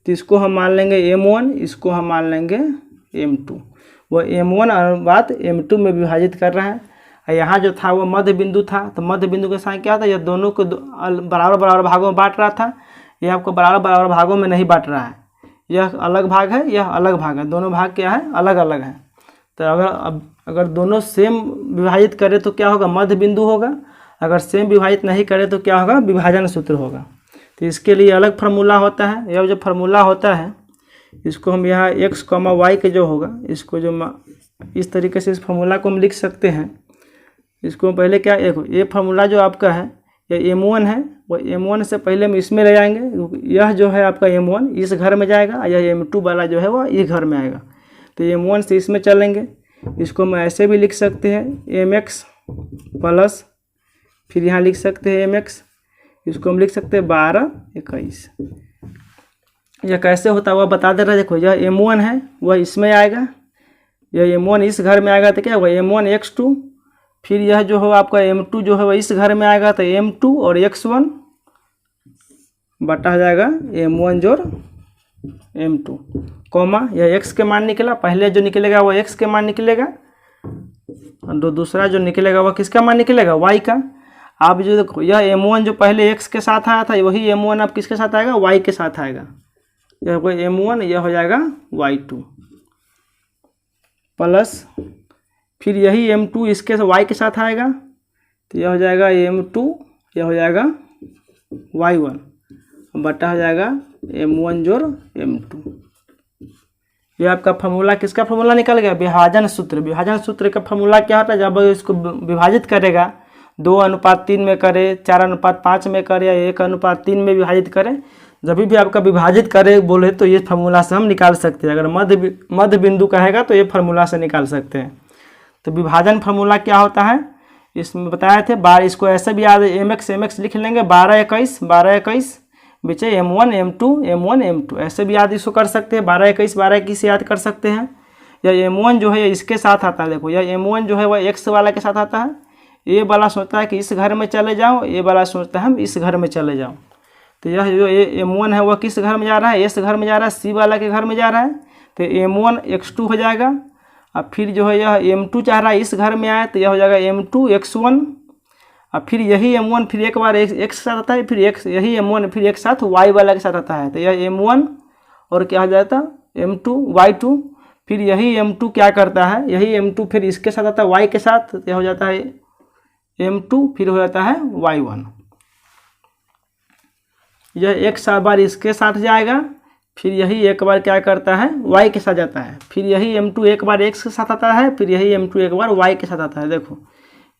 तो इसको हम मान लेंगे m1, इसको हम मान लेंगे m2। वह m1 अनुपात m2 में विभाजित कर रहा है। और यहाँ जो था वो मध्य बिंदु था, तो मध्य बिंदु के साथ क्या था, यह दोनों को बराबर बराबर भागों में बांट रहा था। यह आपको बराबर बराबर भागों में नहीं बांट रहा है, यह अलग भाग है, यह अलग भाग है, दोनों भाग क्या है, अलग अलग है। तो अगर दोनों सेम विभाजित करें तो क्या होगा, मध्य बिंदु होगा। अगर सेम विभाजित नहीं करें तो क्या होगा, विभाजन सूत्र होगा। तो इसके लिए अलग फार्मूला होता है। यह जो फार्मूला होता है इसको हम यहाँ x, y के जो होगा इसको जो इस तरीके से इस फार्मूला को हम लिख सकते हैं। इसको पहले क्या ये फार्मूला जो आपका है ये m1 है, वो m1 से पहले हम इसमें ले जाएंगे। यह जो है आपका m1 इस घर में जाएगा, यह m2 वाला जो है वो इस घर में आएगा। तो m1 से इसमें चलेंगे। इसको हम ऐसे भी लिख सकते हैं mx प्लस, फिर यहाँ लिख सकते हैं mx, इसको हम लिख सकते हैं 12 21। यह कैसे होता है वह बता दे रहा है। देखो यह m1 है वह इसमें आएगा, यह m1 इस घर में आएगा तो क्या होगा m1 x2, फिर यह जो हो आपका m2 जो है वह इस घर में आएगा तो m2 और x1 बटा जाएगा m1 जोड़ m2 कॉमा यह x के मान निकला। पहले जो निकलेगा वह x के मान निकलेगा और दूसरा जो निकलेगा वह किसका मान निकलेगा y का। आप जो देखो यह m1 जो पहले x के साथ आया था वही m1 अब किसके साथ आएगा y के साथ आएगा। यह कोई m1 यह हो जाएगा y2 प्लस फिर यही m2 इसके y के साथ आएगा तो यह हो जाएगा m2 यह हो जाएगा y1 बटा हो जाएगा m1 जोड़ m2। यह आपका फार्मूला किसका फार्मूला निकल गया, विभाजन सूत्र। विभाजन सूत्र का फार्मूला क्या होता है, जब इसको विभाजित करेगा 2:3 में करे, 4:5 में करे या 1:3 में विभाजित करे, जब भी आपका विभाजित करे बोले तो ये फार्मूला से हम निकाल सकते हैं। अगर मध्य बिंदु कहेगा तो ये फार्मूला से निकाल सकते हैं। तो विभाजन फार्मूला क्या होता है इसमें बताए थे। इसको ऐसे भी याद mx लिख लेंगे 12 21 बीच m1 m2 ऐसे भी याद इसको कर सकते हैं। 12 21 याद कर सकते हैं। यह m1 जो है इसके साथ आता है। देखो यह m1 जो है वह x वाला के साथ आता है। ये वाला सोचता है कि इस घर में चले जाओ, ये वाला सोचता है हम इस घर में चले जाओ। तो यह जो m1 है वह किस घर में जा रहा है, इस घर में जा रहा है, c वाला के घर में जा रहा है। तो m1 x2 हो जाएगा। अब फिर जो है यह m2 चाह रहा है इस घर में आए तो यह हो जाएगा m2 x1। अब फिर यही m1 फिर एक बार x के साथ आता है, फिर यही m1 फिर एक साथ y वाला के साथ आता है। तो यह m1 और क्या हो जाता है m2 y2। फिर यही m2 क्या करता है, यही m2 फिर इसके साथ आता है y के साथ, तो यह हो जाता है m2 फिर हो जाता है y1। यह एक बार इसके साथ जाएगा, फिर यही एक बार क्या करता है y के साथ जाता है। फिर यही m2 एक बार x के साथ आता है, फिर यही m2 एक बार y के साथ आता है। देखो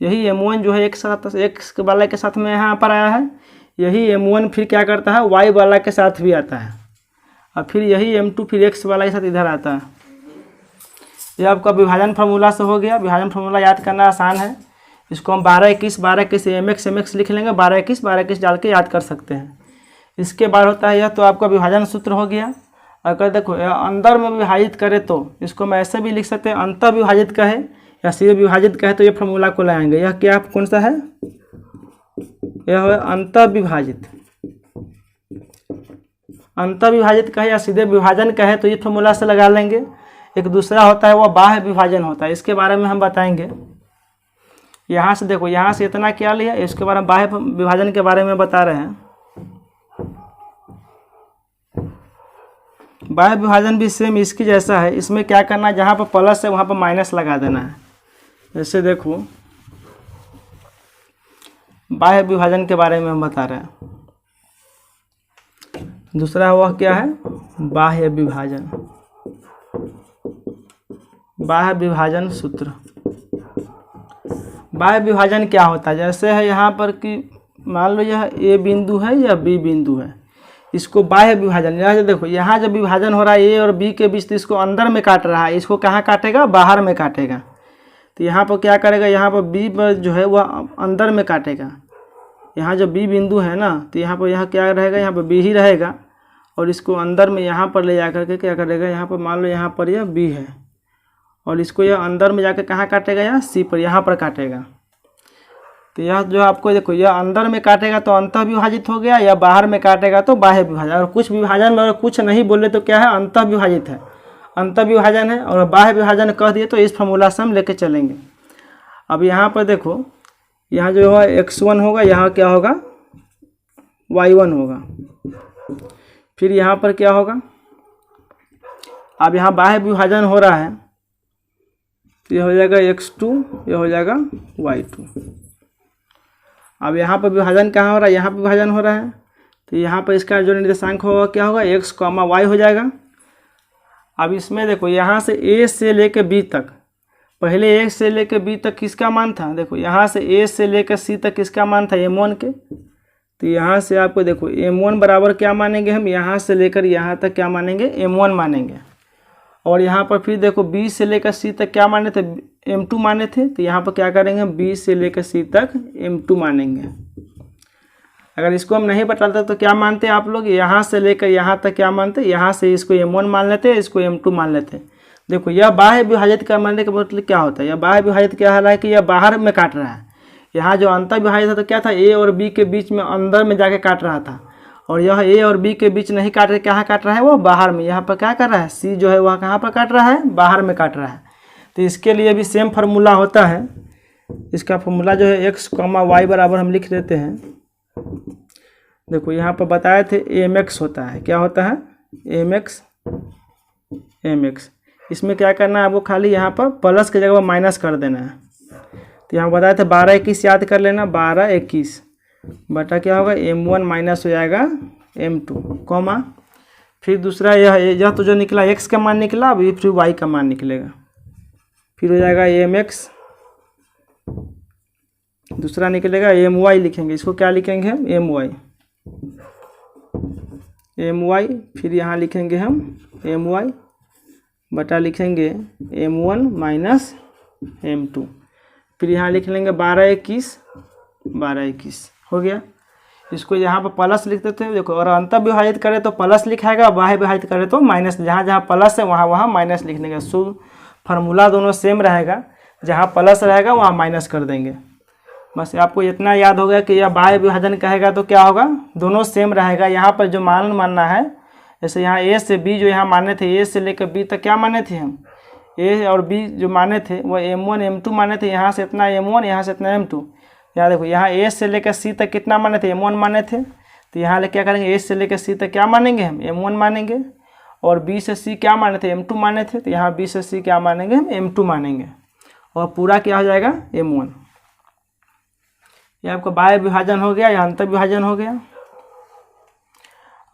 यही m1 जो है x वाला के साथ में यहाँ पर आया है, यही m1 फिर क्या करता है y वाला के साथ भी आता है। और फिर यही m2 फिर x वाला के साथ इधर आता है। यह आपका विभाजन फार्मूला से हो गया। विभाजन फार्मूला याद करना आसान है। इसको हम 12 21 mx लिख लेंगे, 12 21 डाल के याद कर सकते हैं। इसके बाद होता है यह तो आपका विभाजन सूत्र हो गया। अगर देखो अंदर में विभाजित करे तो इसको हम ऐसे भी लिख सकते हैं, अंतर विभाजित कहे या सीधे विभाजित कहे तो ये फार्मूला को लाएंगे। यह क्या कौन सा है, यह है अंतर विभाजित। अंतर विभाजित कहे या सीधे विभाजन कहे तो ये फार्मूला से लगा लेंगे। एक दूसरा होता है वह बाह्य विभाजन होता है, इसके बारे में हम बताएंगे। यहाँ से देखो यहाँ से इतना क्या लिया, इसके बारे में बाह्य विभाजन के बारे में बता रहे हैं। बाह्य विभाजन भी सेम इसकी जैसा है। इसमें क्या करना है, जहाँ पर प्लस है वहाँ पर माइनस लगा देना है। जैसे देखो बाह्य विभाजन के बारे में हम बता रहे हैं। दूसरा वह क्या है बाह्य विभाजन, बाह्य विभाजन सूत्र। बाह्य विभाजन क्या होता है, जैसे है यहाँ पर कि मान लो यह ए बिंदु है या बी बिंदु है, इसको बाह्य विभाजन। यहाँ देखो यहाँ जब विभाजन हो रहा है ए और बी के बीच तो इसको अंदर में काट रहा है, इसको कहाँ काटेगा बाहर में काटेगा। तो यहाँ पर क्या करेगा, यहाँ पर बी पर जो है वह अंदर में काटेगा। यहाँ जो बी बिंदु है ना तो यहाँ पर यह क्या रहेगा, यहाँ पर बी ही रहेगा और इसको अंदर में यहाँ पर ले जा करके क्या करेगा, यहाँ पर मान लो यहाँ पर यह बी है और इसको यह अंदर में जाकर कहाँ काटेगा, यहाँ सी पर यहाँ पर काटेगा। तो यह जो आपको देखो यह अंदर में काटेगा तो अंतः विभाजित हो गया, या बाहर में काटेगा तो बाह्य विभाजन। और कुछ विभाजन में कुछ नहीं बोले तो क्या है अंतः विभाजित है, अंतः विभाजन है। और बाह्य विभाजन कह दिए तो इस फार्मूला से हम लेके चलेंगे। अब यहाँ पर देखो यहाँ जो है x1 होगा, यहाँ क्या होगा y1 होगा। फिर यहाँ पर क्या होगा, अब यहाँ बाह्य विभाजन हो रहा है तो यह हो जाएगा x2, यह हो जाएगा y2। अब यहाँ पर विभाजन कहाँ हो रहा है, यहाँ पर विभाजन हो रहा है तो यहाँ पर इसका जो निर्देशांक होगा क्या होगा, x, y हो जाएगा। अब इसमें देखो यहाँ से a से लेकर b तक, पहले a से लेकर b तक किसका मान था, देखो यहाँ से a से लेकर c तक किसका मान था, m1 के। तो यहाँ से आपको देखो m1 बराबर क्या मानेंगे हम, यहाँ से लेकर यहाँ तक क्या मानेंगे, m1 मानेंगे। और यहाँ पर फिर देखो b से लेकर c तक क्या माने थे, m2 माने थे। तो यहाँ पर क्या करेंगे, b से लेकर c तक m2 मानेंगे। अगर इसको हम नहीं बताते तो क्या मानते हैं आप लोग, यहाँ से लेकर यहाँ तक क्या मानते हैं, यहाँ से इसको m1 मान लेते हैं, इसको m2 मान लेते हैं। देखो यह बाह्य विभाजित का मानने का मतलब क्या होता है, यह बाह्य विभाजित क्या है कि यह बाहर में काट रहा है। यहाँ जो अंतर विभाजित था तो क्या था, a और b के बीच में अंदर में जाके काट रहा था, और यह a और b के बीच नहीं काट रहे, कहाँ काट रहा है, वो बाहर में। यहाँ पर क्या कर रहा है, c जो है वह कहाँ पर काट रहा है, बाहर में काट रहा है। तो इसके लिए भी सेम फार्मूला होता है। इसका फार्मूला जो है x, y बराबर हम लिख देते हैं। देखो यहाँ पर बताए थे mx होता है, क्या होता है, mx। इसमें क्या करना है आपको, खाली यहाँ पर प्लस की जगह माइनस कर देना है। तो यहाँ बताए थे 12-21 याद कर लेना, 12-21 बटा क्या होगा, m1 माइनस हो जाएगा m2 कॉमा, फिर दूसरा यह तो जो निकला x का मान निकला, अभी फिर y का मान निकलेगा, फिर हो जाएगा mx, दूसरा निकलेगा my लिखेंगे, इसको क्या लिखेंगे हम, my, फिर यहाँ लिखेंगे हम my बटा लिखेंगे m1 माइनस m2, फिर यहाँ लिख लेंगे 12-21 हो गया। इसको यहाँ पर प्लस लिख देते हैं। देखो, और अंतर विभाजित करें तो प्लस लिखाएगा, बाह्य विभाजित करें तो माइनस, जहाँ जहाँ प्लस है वहाँ वहाँ माइनस लिख देंगे। सो फार्मूला दोनों सेम रहेगा, जहाँ प्लस रहेगा वहाँ माइनस कर देंगे। बस आपको इतना याद हो गया कि यह बाह्य विभाजन कहेगा तो क्या होगा, दोनों सेम रहेगा। यहाँ पर जो मान मानना है, जैसे यहाँ a से b जो यहाँ माने थे, a से लेकर b तक क्या माने थे हम, a और b जो माने थे वह m1 m2 माने थे। यहाँ से इतना m1, यहाँ से इतना m2। यहाँ देखो, यहाँ a से लेकर c तक कितना माने थे, m1 माने थे। तो यहाँ क्या करेंगे, a से लेकर c तक क्या मानेंगे हम, m1 मानेंगे, और b से c क्या माने थे, m2 माने थे। तो यहाँ b से c क्या मानेंगे हम, m2 मानेंगे, और पूरा क्या हो जाएगा, m1। ये आपका बाह्य विभाजन हो गया, या अंतर विभाजन हो गया।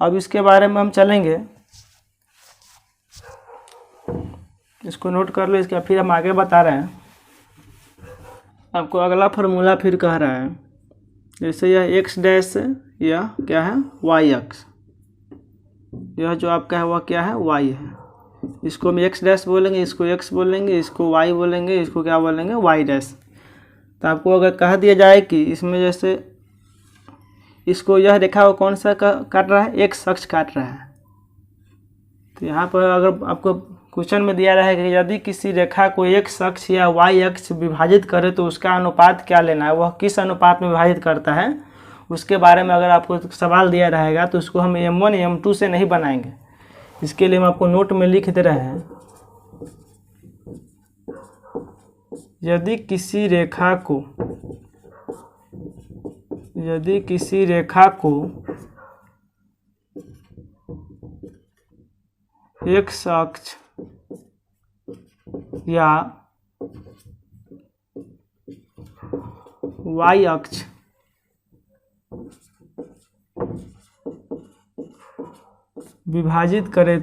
अब इसके बारे में हम चलेंगे, इसको नोट कर लो, इसका फिर हम आगे बता रहे हैं। आपको अगला फार्मूला फिर कह रहा है, जैसे यह x डैश है, यह क्या है, y अक्ष, यह जो आपका है वह क्या है, y है। इसको हम x डैश बोलेंगे, इसको x बोलेंगे, इसको y बोलेंगे, इसको क्या बोलेंगे, y डैश। तो आपको अगर कह दिया जाए कि इसमें जैसे इसको यह रेखा कौन सा काट रहा है, x अक्ष काट रहा है। तो यहाँ पर अगर आपको क्वेश्चन में दिया रहेगा कि यदि किसी रेखा को x अक्ष या y अक्ष विभाजित करे तो उसका अनुपात क्या लेना है, वह किस अनुपात में विभाजित करता है, उसके बारे में अगर आपको सवाल दिया रहेगा तो उसको हम m1 m2 से नहीं बनाएंगे। इसके लिए हम आपको नोट में लिख दे रहे हैं, यदि किसी रेखा को x अक्ष या y अक्ष विभाजित करे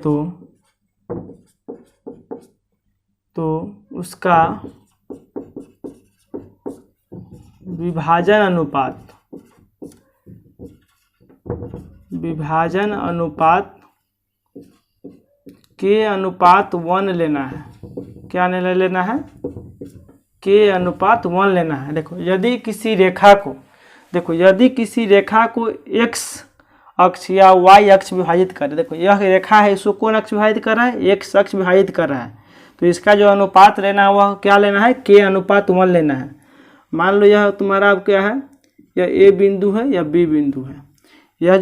तो उसका विभाजन अनुपात के अनुपात 1 लेना है। क्या लेना है, के अनुपात 1 लेना है। देखो, यदि किसी रेखा को x अक्ष या y अक्ष विभाजित करे, देखो यह रेखा है, इसको कौन अक्ष विभाजित कर रहा है, x अक्ष विभाजित कर रहा है। तो इसका जो अनुपात लेना है वह क्या लेना है, के अनुपात 1 लेना है। मान लो यह तुम्हारा अब क्या है, यह a बिंदु है या b बिंदु है। यह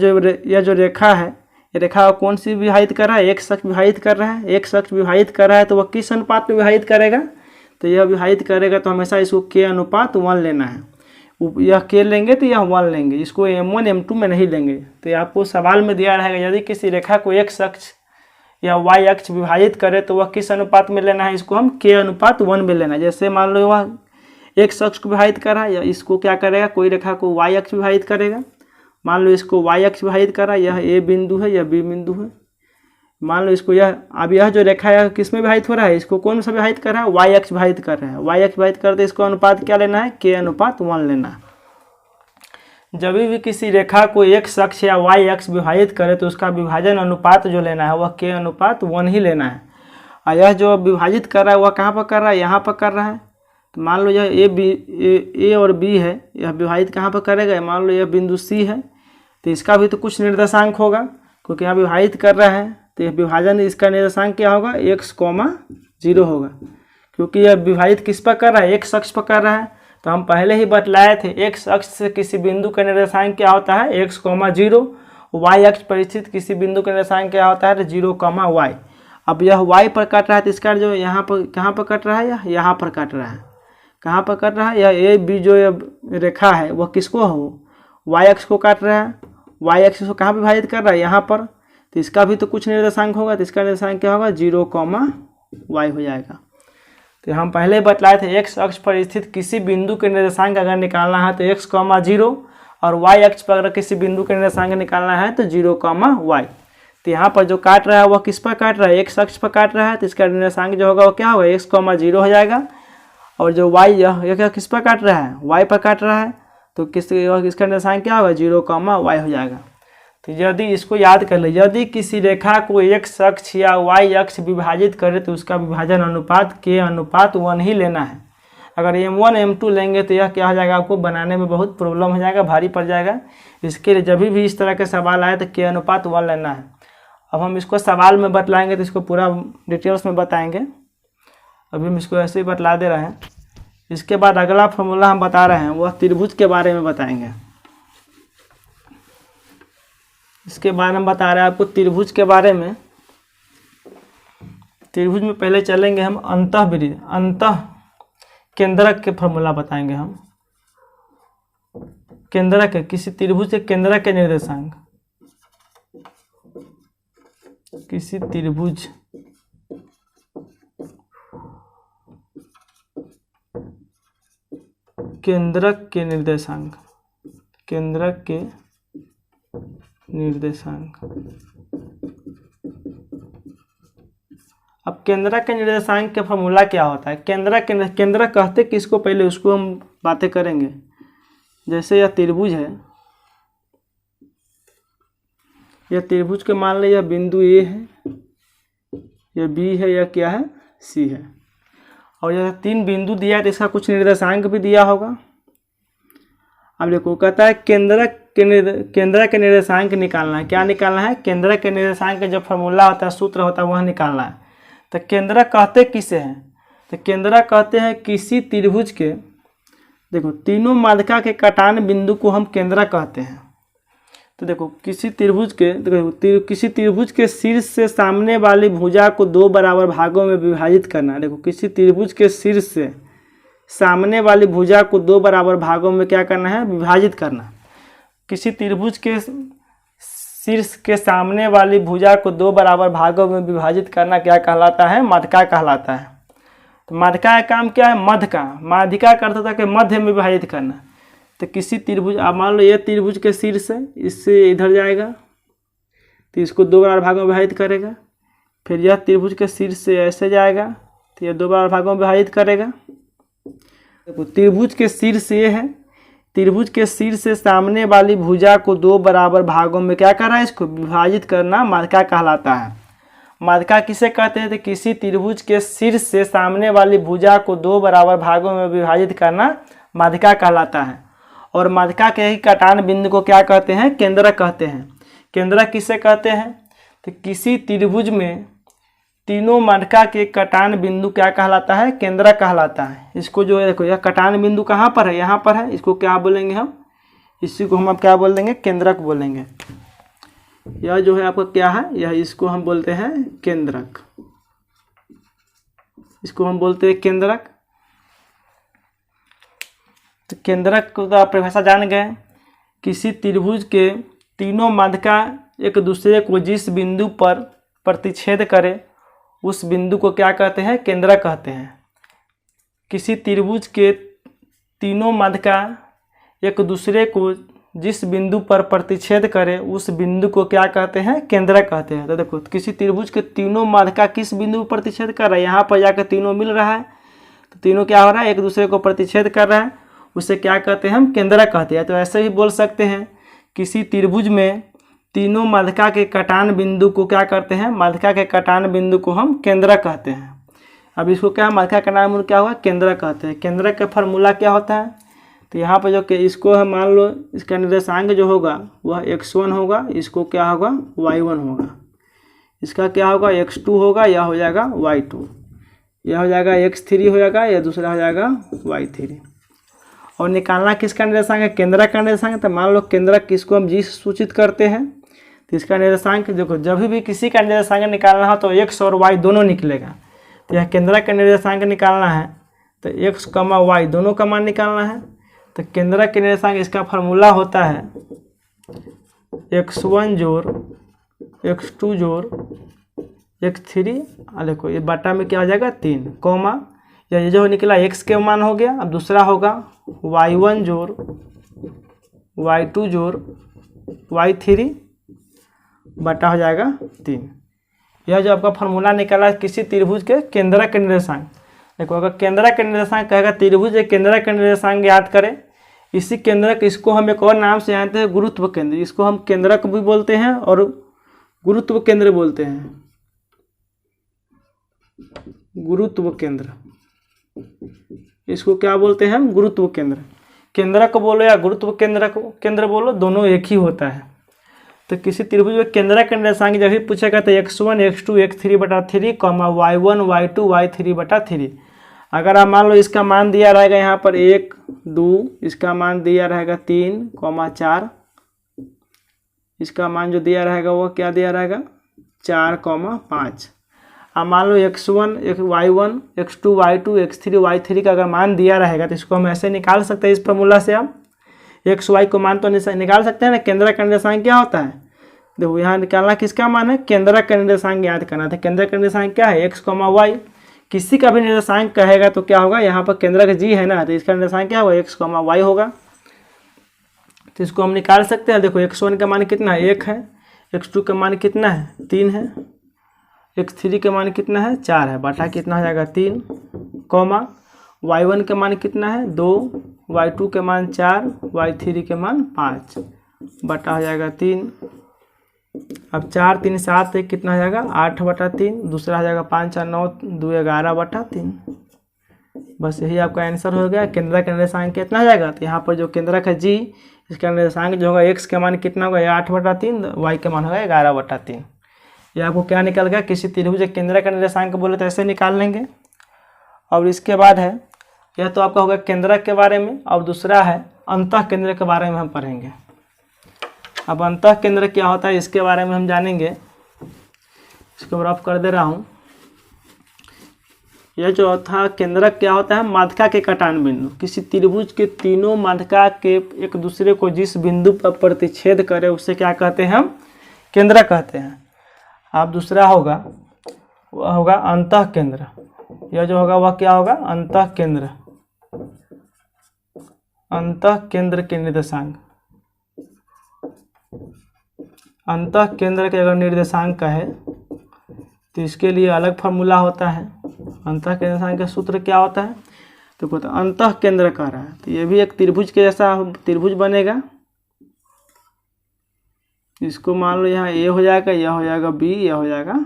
जो रेखा है, ये रेखा कौन सी विभाजित कर रहा है, x अक्ष विभाजित कर रहा है। x अक्ष विभाजित कर रहा है तो वह किस अनुपात में विभाजित करेगा, तो यह विभाजित करेगा तो हमेशा इसको k अनुपात 1 लेना है। यह k लेंगे तो यह 1 लेंगे, इसको m1 m2 में नहीं लेंगे। तो आपको सवाल में दिया रहेगा, यदि किसी रेखा को x अक्ष या y अक्ष विभाजित करे तो वह किस अनुपात में लेना है, इसको हम k अनुपात 1 में लेना है। जैसे मान लो वह x अक्ष को विभाजित कर रहा है, या इसको क्या करेगा, कोई रेखा को y अक्ष विभाजित करेगा मान लो इसको वाई अक्ष विभाजित कर रहा है, यह ए बिंदु है, यह बी बिंदु है। मान लो इसको यह, अब यह जो रेखा है किस में विभाजित हो रहा है, इसको कौन सा विभाजित कर रहा है, वाई अक्ष विभाजित कर रहा है। वाई अक्ष विभाजित करते इसको अनुपात क्या लेना है, के अनुपात 1 लेना है। जब भी किसी रेखा को एक्स अक्ष या वाई अक्ष विभाजित करे तो उसका विभाजन अनुपात जो लेना है वह के अनुपात 1 ही लेना है। और यह जो विभाजित कर रहा है वह कहाँ पर कर रहा है, यहाँ पर कर रहा है। तो मान लो यह ए और बी है, यह विभाजित कहाँ पर करेगा, मान लो यह बिंदु सी है, तो इसका भी तो कुछ निर्देशांक होगा, क्योंकि यहाँ विभाजित कर रहा है तो यह विभाजन इसका निर्देशांक क्या होगा, x,0 होगा। क्योंकि यह विभाजित किस पर कर रहा है, एक्स अक्ष पर कर रहा है। तो हम पहले ही बतलाए थे एक्स अक्ष से किसी बिंदु का निर्देशांक क्या होता है, x,0। वाई अक्ष पर स्थित किसी बिंदु का निर्देशांक क्या होता है, 0,y। अब यह y पर कट रहा है तो इसका जो यहाँ पर कहाँ पर कट रहा है, यहाँ पर कट रहा है। कहाँ पर कट रहा है, यह ए बी जो रेखा है वह किसको हो, वाई अक्ष को काट रहा है। वाई अक्ष को कहाँ पर विभाजित कर रहा है, यहाँ पर। तो इसका भी तो कुछ निर्देशांक होगा, तो इसका निर्देशांक क्या होगा, 0,y हो जाएगा। तो हम पहले ही बतलाए थे एक्स अक्ष पर स्थित किसी बिंदु के निर्देशांक अगर निकालना है तो x,0 और y अक्ष पर अगर किसी बिंदु के निर्देशांक निकालना है तो 0,y। तो यहाँ पर जो काट रहा है वह किस पर काट रहा है, एक्स अक्ष पर काट रहा है, तो इसका निर्देशांक जो होगा वो क्या होगा, x,0 हो जाएगा। और जो y यह किस पर काट रहा है, y पर काट रहा है, तो इसका निर्देशांक क्या होगा, 0,y हो जाएगा। तो यदि इसको याद कर ले, यदि किसी रेखा को एक्स अक्ष या वाई अक्ष विभाजित करे तो उसका विभाजन अनुपात के अनुपात 1 ही लेना है। अगर m1 m2 लेंगे तो यह क्या हो जाएगा, आपको बनाने में बहुत प्रॉब्लम हो जाएगा, भारी पड़ जाएगा। इसके लिए जब भी इस तरह के सवाल आए तो के अनुपात 1 लेना है। अब हम इसको सवाल में बतलाएंगे तो इसको पूरा डिटेल्स में बताएंगे, अभी हम इसको ऐसे ही बतला दे रहे हैं। इसके बाद अगला फॉर्मूला हम बता रहे हैं वह त्रिभुज के बारे में बताएंगे। इसके बाद हम बता रहे हैं आपको त्रिभुज के बारे में। त्रिभुज में पहले चलेंगे हम अंतः केंद्रक के फॉर्मूला बताएंगे हम। केंद्रक है किसी त्रिभुज के केंद्रक के निर्देशांक, किसी त्रिभुज केंद्रक के निर्देशांक, केंद्रक के निर्देशांक। अब केंद्रक के निर्देशांक के फॉर्मूला क्या होता है, केंद्रक कहते किसको, पहले उसको हम बातें करेंगे। जैसे यह त्रिभुज है, यह त्रिभुज के मान लो यह बिंदु ए है, यह बी है, यह क्या है, सी है, और यह 3 बिंदु दिया है तो इसका कुछ निर्देशांक भी दिया होगा। अब देखो कहता है केंद्रक के निर्देशांक निकालना है। क्या निकालना है, केंद्रक के निर्देशांक का जो फॉर्मूला होता है, सूत्र होता है, वह निकालना है। तो केंद्रक कहते किसे हैं, तो केंद्रक कहते हैं किसी त्रिभुज के, देखो तीनों माध्यिका के कटान बिंदु को हम केंद्रक कहते हैं। तो देखो किसी त्रिभुज के शीर्ष से सामने वाली भुजा को 2 बराबर भागों में विभाजित करना। देखो किसी त्रिभुज के शीर्ष से सामने वाली भुजा को 2 बराबर भागों में क्या करना है, विभाजित करना। किसी त्रिभुज के शीर्ष के सामने वाली भुजा को 2 बराबर भागों में विभाजित करना क्या कहलाता है, माध्यिका कहलाता है। तो माध्यिका का काम क्या है, माध्यिका का अर्थ होता है कि मध्य में विभाजित करना। तो किसी त्रिभुज, आप मान लो ये त्रिभुज के शीर्ष है, इससे इधर जाएगा तो इसको 2 बराबर भागों में विभाजित करेगा। फिर यह त्रिभुज के शीर्ष से ऐसे जाएगा तो यह 2 बराबर भागों में विभाजित करेगा। देखो त्रिभुज के शीर्ष ये है, त्रिभुज के शीर्ष से सामने वाली भुजा को 2 बराबर भागों में क्या कर रहा है, इसको विभाजित करना माध्यिका कहलाता है। माध्यिका किसे कहते हैं, तो किसी त्रिभुज के शीर्ष से सामने वाली भुजा को 2 बराबर भागों में विभाजित करना माध्यिका कहलाता है। और माध्यिका के ही कटान बिंदु को क्या कहते हैं, केंद्रक कहते हैं। केंद्रक किसे कहते हैं, तो किसी त्रिभुज में तीनों माध्यिका के कटान बिंदु क्या कहलाता है, केंद्रक कहलाता है। इसको जो है देखो यह कटान बिंदु कहाँ पर है, यहाँ पर है, इसको क्या बोलेंगे हम, इसी को हम अब क्या बोल देंगे, केंद्रक बोलेंगे। यह जो है आपका क्या है, यह इसको हम बोलते हैं केंद्रक, इसको हम बोलते हैं केंद्रक। तो केंद्रक को तो आप परिभाषा जान गए, किसी त्रिभुज के तीनों माध्यिका एक दूसरे को जिस बिंदु पर प्रतिच्छेद करे उस बिंदु को क्या कहते हैं, केंद्रक कहते हैं। किसी त्रिभुज के तीनों माध्यिका एक दूसरे को जिस बिंदु पर प्रतिच्छेद करे उस बिंदु को क्या कहते हैं, केंद्रक कहते हैं। तो देखो किसी त्रिभुज के तीनों माध्यिका किस बिंदु पर प्रतिच्छेद कर रहा है, यहाँ पर जाकर तीनों मिल रहा है, तो तीनों क्या हो रहा है, एक दूसरे को प्रतिच्छेद कर रहा है, उसे क्या कहते हैं, हम केंद्रक कहते हैं। तो ऐसे ही बोल सकते हैं किसी त्रिभुज में तीनों माध्यिका के कटान बिंदु को क्या करते हैं, माध्यिका के कटान बिंदु को हम केंद्रक कहते हैं। अब इसको क्या, माध्यिका का नाम क्या हुआ, केंद्रक कहते हैं। केंद्रक का फॉर्मूला क्या होता है, तो यहाँ पर जो कि इसको हम मान लो इसका निर्देशांक जो होगा वह x1 होगा, इसको क्या होगा, y1 होगा, इसका क्या होगा, x2 होगा, यह हो जाएगा y2, यह हो जाएगा x3 हो जाएगा, यह दूसरा हो जाएगा y3। और निकालना किसका निर्देशांक है, केंद्रक का निर्देशांक। तो मान लो केंद्रक किसको हम जी से सूचित करते हैं, तो इसका निर्देशांक देखो, जब भी किसी का निर्देशांक निकालना हो तो x और y दोनों निकलेगा। तो यह केंद्रक का निर्देशांक निकालना है तो x, y दोनों का मान निकालना है। तो केंद्रक के निर्देशांक इसका फार्मूला होता है x1 जोड़ x2 जोड़ x3, देखो ये बटा में क्या हो जाएगा 3, कॉमा ये जो निकला x के मान हो गया। अब दूसरा होगा y1 जोड़ y2 जोड़ y3 बटा हो जाएगा 3। यह जो आपका फार्मूला निकला किसी त्रिभुज के केंद्रक के निर्देशांक। देखो अगर केंद्रक के निर्देशांक कहेगा त्रिभुज के केंद्रक के निर्देशांक याद करें, इसी केंद्रक, इसको हम एक और नाम से जानते हैं गुरुत्व केंद्र। इसको हम केंद्रक भी बोलते हैं और गुरुत्व केंद्र बोलते हैं, गुरुत्व केंद्र, इसको क्या बोलते हैं हम, गुरुत्व केंद्र। केंद्रक बोलो या गुरुत्व केंद्र बोलो, दोनों एक ही होता है। तो किसी त्रिभुज में केंद्रक के निर्देशांक जब भी पूछेगा तो x1 x2 x3 बटा 3, y1 y2 y3 बटा 3। अगर आप मान लो इसका मान दिया रहेगा यहाँ पर 1 2, इसका मान दिया रहेगा 3, 4, इसका मान जो दिया रहेगा वो क्या दिया रहेगा 4, 5। अब मान लो x1 y1 x2 y2 x3 y3 का अगर मान दिया रहेगा तो इसको हम ऐसे निकाल सकते हैं, इस फॉर्मूला से हम एक्स वाई को मान तो निकाल सकते हैं ना। केंद्रक का निर्देशांक क्या होता है, देखो यहाँ निकालना किसका मान है, केंद्रक का निर्देशांक याद करना था। केंद्रक का निर्देशांक क्या है, x, y। किसी का भी निर्देशांक कहेगा तो क्या होगा, यहाँ पर केंद्रक जी है ना, तो इसका निर्देशांक क्या होगा, x, y होगा। तो इसको हम निकाल सकते हैं। देखो x1 का मान कितना है, 1 है, x2 का मान कितना है, 3 है, x3 का मान कितना है, 4 है, बटा कितना हो जाएगा 3, कॉमा y1 का मान कितना है 2, y2 के मान 4, y3 के मान 5, बटा हो जाएगा 3। अब 4 3 7 1 कितना हो जाएगा 8 बटा 3, दूसरा हो जाएगा 5 4 9 2 11 बटा 3। बस यही आपका आंसर हो गया। केंद्रक का निर्देशांक कितना हो जाएगा, तो यहाँ पर जो केंद्रक है जी, इसका निर्देशांक जो होगा x के मान कितना होगा 8 बटा 3, y के मान होगा 11 बटा 3। ये आपको क्या निकल गया, किसी त्रिभुज केंद्रक का निर्देशांक बोले तो ऐसे निकाल लेंगे। और इसके बाद है, यह तो आपका होगा केंद्रक के बारे में। अब दूसरा है अंतः केंद्र के बारे में हम पढ़ेंगे। अब अंतः केंद्र क्या होता है इसके बारे में हम जानेंगे। इसको रफ कर दे रहा हूँ। यह जो था केंद्रक क्या होता है, माध्यिका के कटान बिंदु। किसी त्रिभुज के तीनों माध्यिका के एक दूसरे को जिस बिंदु पर प्रतिच्छेद करे उसे क्या कहते हैं, हम केंद्रक कहते हैं। अब दूसरा होगा वह होगा अंतः केंद्र। यह जो होगा वह क्या होगा, अंतः केंद्र। अंतः केंद्र के निर्देशांक, अंतः केंद्र के अगर निर्देशांक है तो इसके लिए अलग फार्मूला होता है। अंतः के निर्देशांक का सूत्र क्या होता है, तो अंतः केंद्र कह रहा है तो ये भी एक त्रिभुज के जैसा त्रिभुज बनेगा। इसको मान लो यहाँ ए हो जाएगा, यह हो जाएगा बी, यह हो जाएगा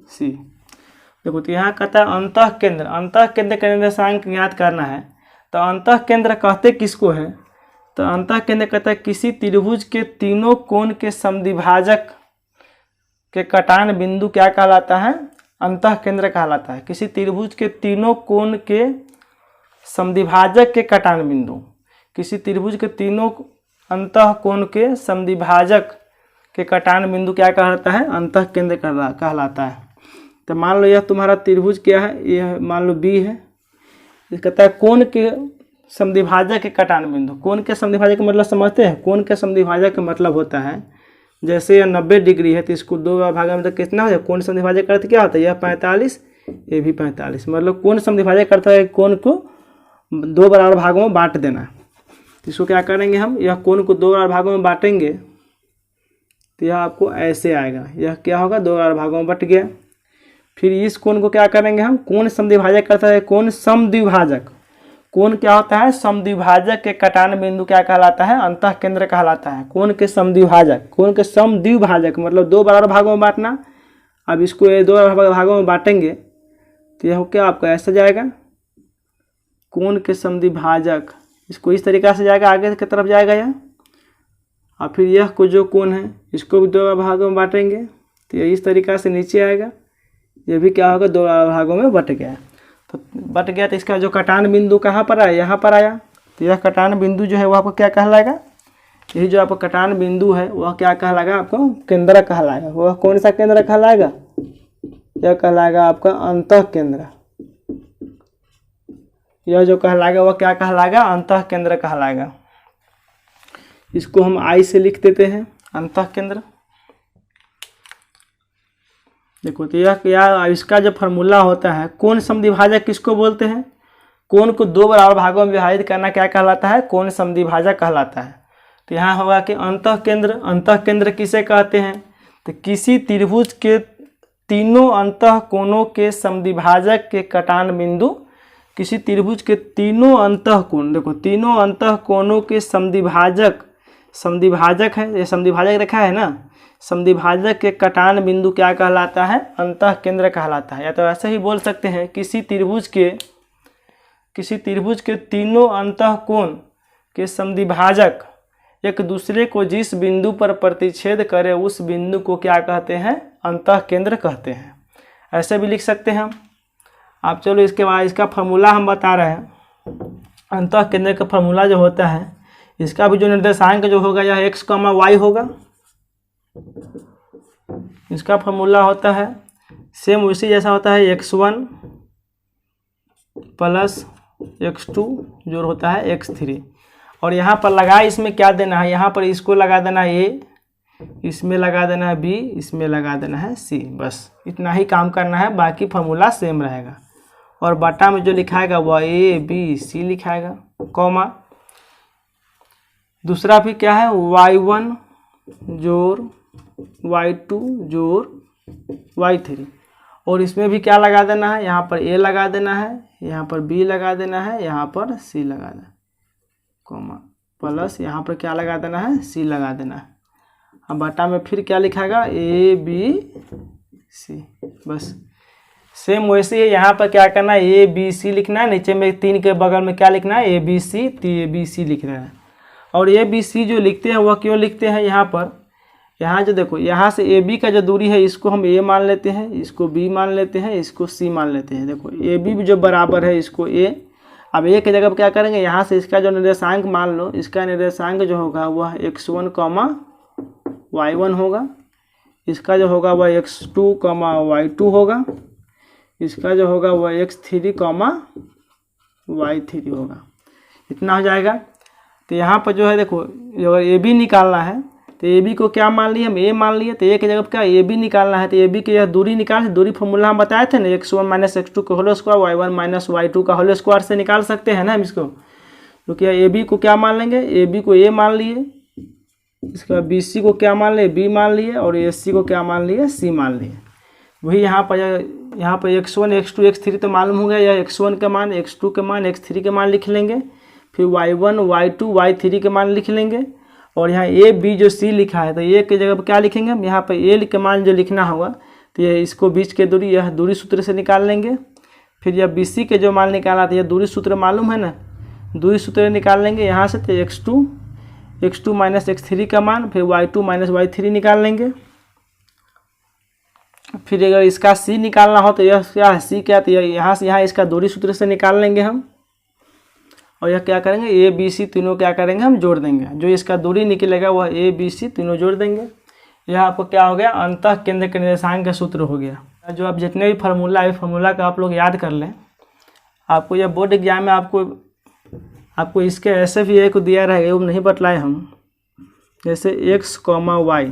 सी। देखो तो यहाँ कहता है अंतः केंद्र। अंतः केंद्र का निर्देशांक याद करना है तो अंतः केंद्र कहते किसको है, तो अंतः केंद्र कहता है किसी त्रिभुज के तीनों कोण के समद्विभाजक के कटान बिंदु क्या कहलाता है, अंतः केंद्र कहलाता है। किसी त्रिभुज के तीनों कोण के समद्विभाजक के कटान बिंदु, किसी त्रिभुज के तीनों अंतः कोण के समद्विभाजक के कटान बिंदु क्या कहलाता है, अंतः केंद्र कहलाता है। तो मान लो यह तुम्हारा त्रिभुज क्या है, यह मान लो बी है। ये कहता है कोण के समद्विभाजक के कटान बिंदु। कोण के समद्विभाजक का मतलब समझते हैं, कोण के समद्विभाजक का मतलब होता है जैसे यह 90 डिग्री है तो इसको दो भाग में तो कितना हो जाए, कोण समद्विभाजक का अर्थ क्या होता है, यह 45, ये भी 45, मतलब कोण समद्विभाजक करता है कोण को दो बराबर भागों में बांट देना। इसको क्या करेंगे हम, यह कोण को 2 बराबर भागों में बांटेंगे तो यह आपको ऐसे आएगा। यह क्या होगा, 2 बराबर भागों में बट गया। फिर इस कोण को क्या करेंगे हम, कोण समद्विभाजक करता है, कोण समद्विभाजक। कोण क्या होता है, समद्विभाजक के कटान बिंदु क्या कहलाता है, अंतः केंद्र कहलाता है। कोण के समद्विभाजक, कोण के समद्विभाजक मतलब 2 बराबर भागों में बांटना। अब इसको ये 2 बराबर भागों में बांटेंगे तो यह क्या आपका ऐसा जाएगा, कोण के समद्विभाजक, इसको इस तरीक़ा से जाएगा, आगे की तरफ जाएगा यह। और फिर यह को जो कोण है इसको भी 2 भागों में बांटेंगे तो यह इस तरीक़ा से नीचे आएगा। ये भी क्या होगा, 2 भागों में बट गया। तो बट गया तो इसका जो कटान बिंदु कहाँ पर आया, यहाँ पर आया। तो यह कटान बिंदु जो है वह आपको क्या कहलाएगा, यही जो आपका कटान बिंदु है वह क्या कहलाएगा, आपको केंद्र कहलाएगा। वह कौन सा केंद्र कहलाएगा, यह कहलाएगा आपका अंतः केंद्र। यह जो कहलाएगा वह क्या कहलाएगा, अंतः केंद्र कहलाएगा। इसको हम आई से लिख देते हैं, अंतः केंद्र। देखो तो यह क्या, इसका जो फार्मूला होता है, कोण समद्विभाजक किसको बोलते हैं, कोण को 2 बराबर भागों में विभाजित करना क्या कहलाता है, कोण समद्विभाजक कहलाता है। तो यहाँ होगा कि अंतः केंद्र। अंतः केंद्र किसे कहते हैं, तो किसी त्रिभुज के तीनों अंतः कोणों के समद्विभाजक के कटान बिंदु, किसी त्रिभुज के तीनों अंतः कोण, देखो तीनों अंतः कोणों के समद्विभाजक, समद्विभाजक है, ये समद्विभाजक रेखा है ना, समद्विभाजक के कटान बिंदु क्या कहलाता है, अंतः केंद्र कहलाता है। या तो ऐसे ही बोल सकते हैं, किसी त्रिभुज के तीनों अंतः कोण के समद्विभाजक एक दूसरे को जिस बिंदु पर प्रतिच्छेद करे उस बिंदु को क्या कहते हैं, अंतः केंद्र कहते हैं। ऐसे भी लिख सकते हैं हम। आप चलो इसके बाद इसका फार्मूला हम बता रहे हैं। अंतः केंद्र का फार्मूला जो होता है, इसका भी जो निर्देशांक जो होगा यह x, y होगा। इसका फार्मूला होता है सेम उसी जैसा होता है, x1 प्लस x2 जो होता है x3। और यहाँ पर लगा, इसमें क्या देना है, यहाँ पर इसको लगा देना है a, इसमें लगा देना है b, इसमें लगा देना है c। बस इतना ही काम करना है, बाकी फार्मूला सेम रहेगा। और बटा में जो लिखाएगा वह a b c लिखाएगा, कॉमा। दूसरा फिर क्या है, y1 जोड़ y2 जोड़ y3। और इसमें भी क्या लगा देना है, यहाँ पर a लगा देना है, यहाँ पर b लगा देना है, यहाँ पर c लगा देना, कॉमा, प्लस यहाँ पर क्या लगा देना है, c लगा देना है। अब बटा में फिर क्या लिखाएगा, a b c। बस सेम वैसे ही यहाँ पर क्या करना है, a b c लिखना है, नीचे में 3 के बगल में क्या लिखना है, a b c, तो a b c लिखना है। और a b c जो लिखते हैं वह क्यों लिखते हैं, यहाँ पर, यहाँ जो देखो, यहाँ से ए बी का जो दूरी है इसको हम a मान लेते हैं, इसको b मान लेते हैं, इसको c मान लेते हैं। देखो ए बी जो बराबर है इसको a। अब a की जगह पर क्या करेंगे, यहाँ से इसका जो निर्देशांक मान लो, इसका निर्देशांक जो होगा वह x1, y1 होगा। इसका जो होगा वह x2, y2 होगा। इसका जो होगा वह x3, y3 होगा। इतना हो जाएगा। तो यहाँ पर जो है देखो, अगर ए बी निकालना है तो ए बी को क्या मान लिए हम, a मान लिए। तो a की जगह पर क्या ए बी निकालना है, तो ए बी की यह दूरी निकाल, दूरी फॉर्मूला हम बताए थे ना, x1 माइनस x2 का whole square, y1 minus y2 का होल स्क्वायर से निकाल सकते हैं ना हम इसको। क्योंकि ए बी को क्या मान लेंगे, ए बी को a मान लिए, इसका बी सी को क्या मान लिए, b मान लिए, और ए सी को क्या मान लिए, c मान लिए। वही यहाँ पर x1, x2, x3 तो मालूम हो गया, यह x1 का मान, x2 के मान, x3 के मान लिख लेंगे। फिर y1, y2, y3 के मान लिख लेंगे। और यहाँ a b जो c लिखा है, तो a की जगह पर क्या लिखेंगे हम, यहाँ पर a के मान जो लिखना होगा, तो ये इसको बीच के दूरी, यह दूरी सूत्र से निकाल लेंगे। फिर यह बी सी के जो मान निकाला था, यह दूरी सूत्र मालूम है ना, दूरी सूत्र निकाल लेंगे यहाँ से। तो x2 माइनस x3 का मान, फिर y2 माइनस y3 निकाल लेंगे। फिर अगर इसका c निकालना हो तो यह क्या है, c क्या, तो यहाँ से यहाँ इसका दूरी सूत्र से निकाल लेंगे हम। और यह क्या करेंगे, ए बी सी तीनों क्या करेंगे हम, जोड़ देंगे। जो इसका दूरी निकलेगा वह ए बी सी तीनों जोड़ देंगे। यह आपको क्या हो गया, अंतः केंद्र के निर्देशांक का सूत्र हो गया। जो आप जितने भी फार्मूला है, फार्मूला का आप लोग याद कर लें। आपको यह बोर्ड एग्जाम में आपको इसके ऐसे भी एक दिया रहेगा, वो नहीं बतलाए हम। जैसे x, y,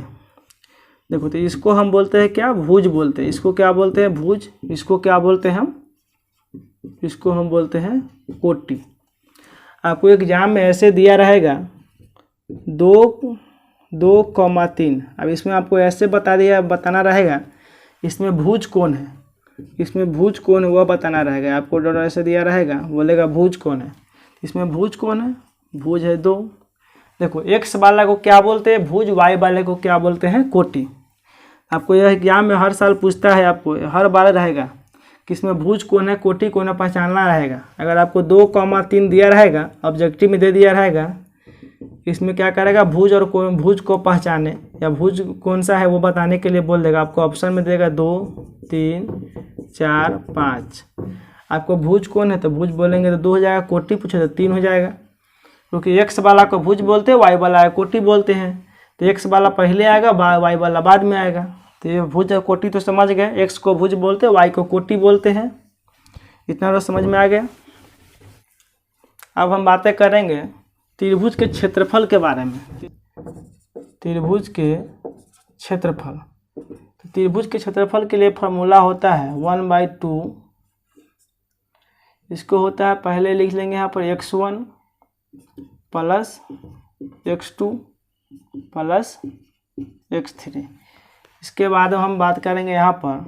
देखो तो इसको हम बोलते हैं क्या, भुज बोलते हैं। इसको क्या बोलते हैं, भुज। इसको क्या बोलते हैं हम, इसको हम बोलते हैं कोटि। आपको एग्जाम में ऐसे दिया रहेगा 2,3। अब इसमें आपको ऐसे बताना रहेगा इसमें भुज कौन है, इसमें भुज कौन है वह बताना रहेगा। आपको डॉट ऐसे दिया रहेगा, बोलेगा भुज कौन है, इसमें भुज कौन है, भुज है 2। देखो x वाला को क्या बोलते हैं भुज, y वाले को क्या बोलते हैं कोटि। आपको यह एग्जाम में हर साल पूछता है, आपको हर बार रहेगा कि इसमें भुज कौन है कोटि कौन है पहचानना रहेगा। अगर आपको 2,3 दिया रहेगा, ऑब्जेक्टिव में दे दिया रहेगा, इसमें क्या करेगा भुज और भुज को पहचाने या भुज कौन सा है वो बताने के लिए बोल देगा। आपको ऑप्शन में देगा 2, 3, 4, 5। आपको भुज कौन है तो भुज बोलेंगे तो 2 हो जाएगा, कोटि पूछे तो 3 हो जाएगा। क्योंकि x वाला को भुज बोलते हैं, y वाला कोटि बोलते हैं, तो x वाला पहले आएगा, y वाला बाद में आएगा। तो ये भुज और कोटि तो समझ गए, x को भुज बोलते हैं, y को कोटि बोलते हैं। इतना तो समझ में आ गया। अब हम बातें करेंगे त्रिभुज के क्षेत्रफल के बारे में। त्रिभुज के क्षेत्रफल, तो त्रिभुज के क्षेत्रफल के लिए फॉर्मूला होता है 1/2। इसको होता है, पहले लिख लेंगे यहाँ पर x1 plus x2 plus x3। इसके बाद हम बात करेंगे यहाँ पर,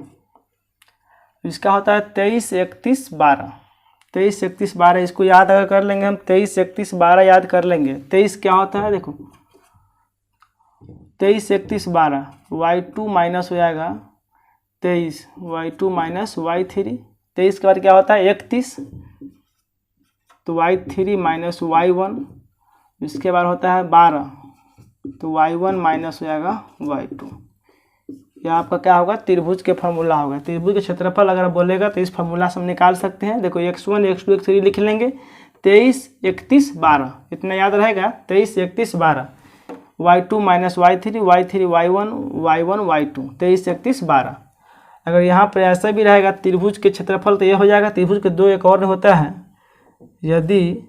इसका होता है 23, 31, 12। 23, 31, 12 इसको याद अगर कर लेंगे हम, 23, 31, 12 याद कर लेंगे। 23 क्या होता है देखो, 23, 31, 12 y2 माइनस हो जाएगा 23, y2 माइनस y3। 23 के बाद क्या होता है 31, तो y3 माइनस y1। इसके बाद होता है 12, तो y1 माइनस हो जाएगा y2। यह आपका क्या होगा त्रिभुज के फार्मूला होगा। त्रिभुज के क्षेत्रफल अगर बोलेगा तो इस फार्मूला से हम निकाल सकते हैं। देखो x1, x2, x3 लिख लेंगे, 23, 31, 12 इतना याद रहेगा, 23, 31, 12 y2 minus y3, y3 y1, y1 y2, 23, 31, 12। अगर यहाँ पर ऐसा भी रहेगा त्रिभुज के क्षेत्रफल तो यह हो जाएगा। त्रिभुज के 2 एक और होता है, यदि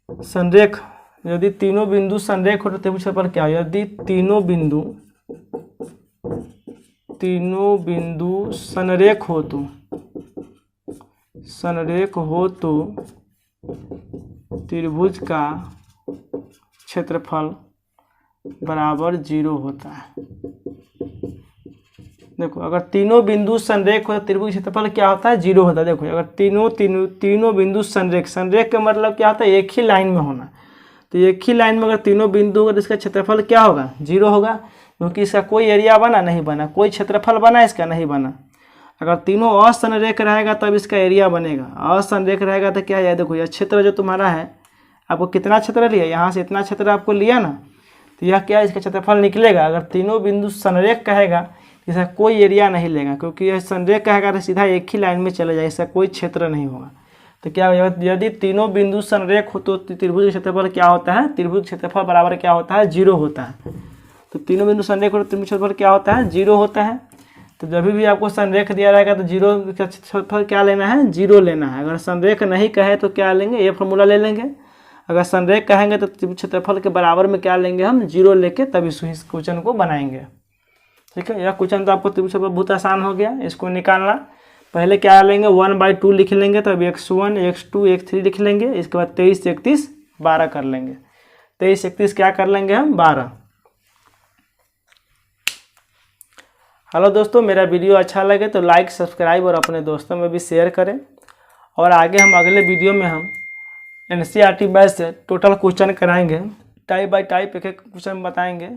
संरेख, यदि तीनों बिंदु संरेख हो तो त्रिभुज के क्षेत्रफल क्या हो, यदि तीनों बिंदु संरेख हो तो त्रिभुज का क्षेत्रफल बराबर 0 होता है। देखो अगर तीनों बिंदु संरेख हो तो त्रिभुज क्षेत्रफल क्या होता है 0 होता है। देखो अगर तीनों बिंदु संरेख का मतलब क्या होता है एक ही लाइन में होना। तो एक ही लाइन में अगर तीनों बिंदु हो तो इसका क्षेत्रफल क्या होगा 0 होगा, क्योंकि इसका कोई एरिया बना नहीं बना, कोई क्षेत्रफल बना इसका नहीं बना। अगर तीनों असंरेख रहेगा तब इसका एरिया बनेगा, असंरेख रहेगा तो क्या है, देखो यह क्षेत्र जो तुम्हारा है, आपको कितना क्षेत्र लिया, यहाँ से इतना क्षेत्र आपको लिया ना, तो यह क्या इसका क्षेत्रफल निकलेगा। अगर तीनों बिंदु संरेख कहेगा इसका कोई एरिया नहीं लेगा, क्योंकि यह संरेख कहेगा तो सीधा एक ही लाइन में चले जाए, इसका कोई क्षेत्र नहीं होगा। तो क्या यदि तीनों बिंदु संरेख हो तो त्रिभुज का क्षेत्रफल क्या होता है, त्रिभुज क्षेत्रफल बराबर क्या होता है 0 होता है। तो तीनों बिंदु संरेख हो तो त्रिभुज क्षेत्रफल क्या होता है 0 होता है। तो जब भी आपको संरेख दिया रहेगा तो 0 का क्षेत्रफल क्या लेना है 0 लेना है। अगर संरेख नहीं कहे तो क्या लेंगे, ये फॉर्मूला ले लेंगे। अगर संरेख कहेंगे तो त्रिभुज क्षेत्रफल के बराबर में क्या लेंगे हम 0 लेके तब इस क्वेश्चन को बनाएंगे। ठीक है, यह क्वेश्चन तो आपको त्रिभुज क्षेत्रफल बहुत आसान हो गया, इसको निकालना। पहले क्या लेंगे 1/2 लिख लेंगे, तो अब x1, x2, x3 लिख लेंगे। इसके बाद 23, 31, 12 कर लेंगे। 23, 31 क्या कर लेंगे हम 12। हेलो दोस्तों, मेरा वीडियो अच्छा लगे तो लाइक, सब्सक्राइब और अपने दोस्तों में भी शेयर करें। और आगे हम अगले वीडियो में हम NCERT बैच से टोटल क्वेश्चन कराएंगे, टाइप बाय टाइप एक एक क्वेश्चन बताएंगे।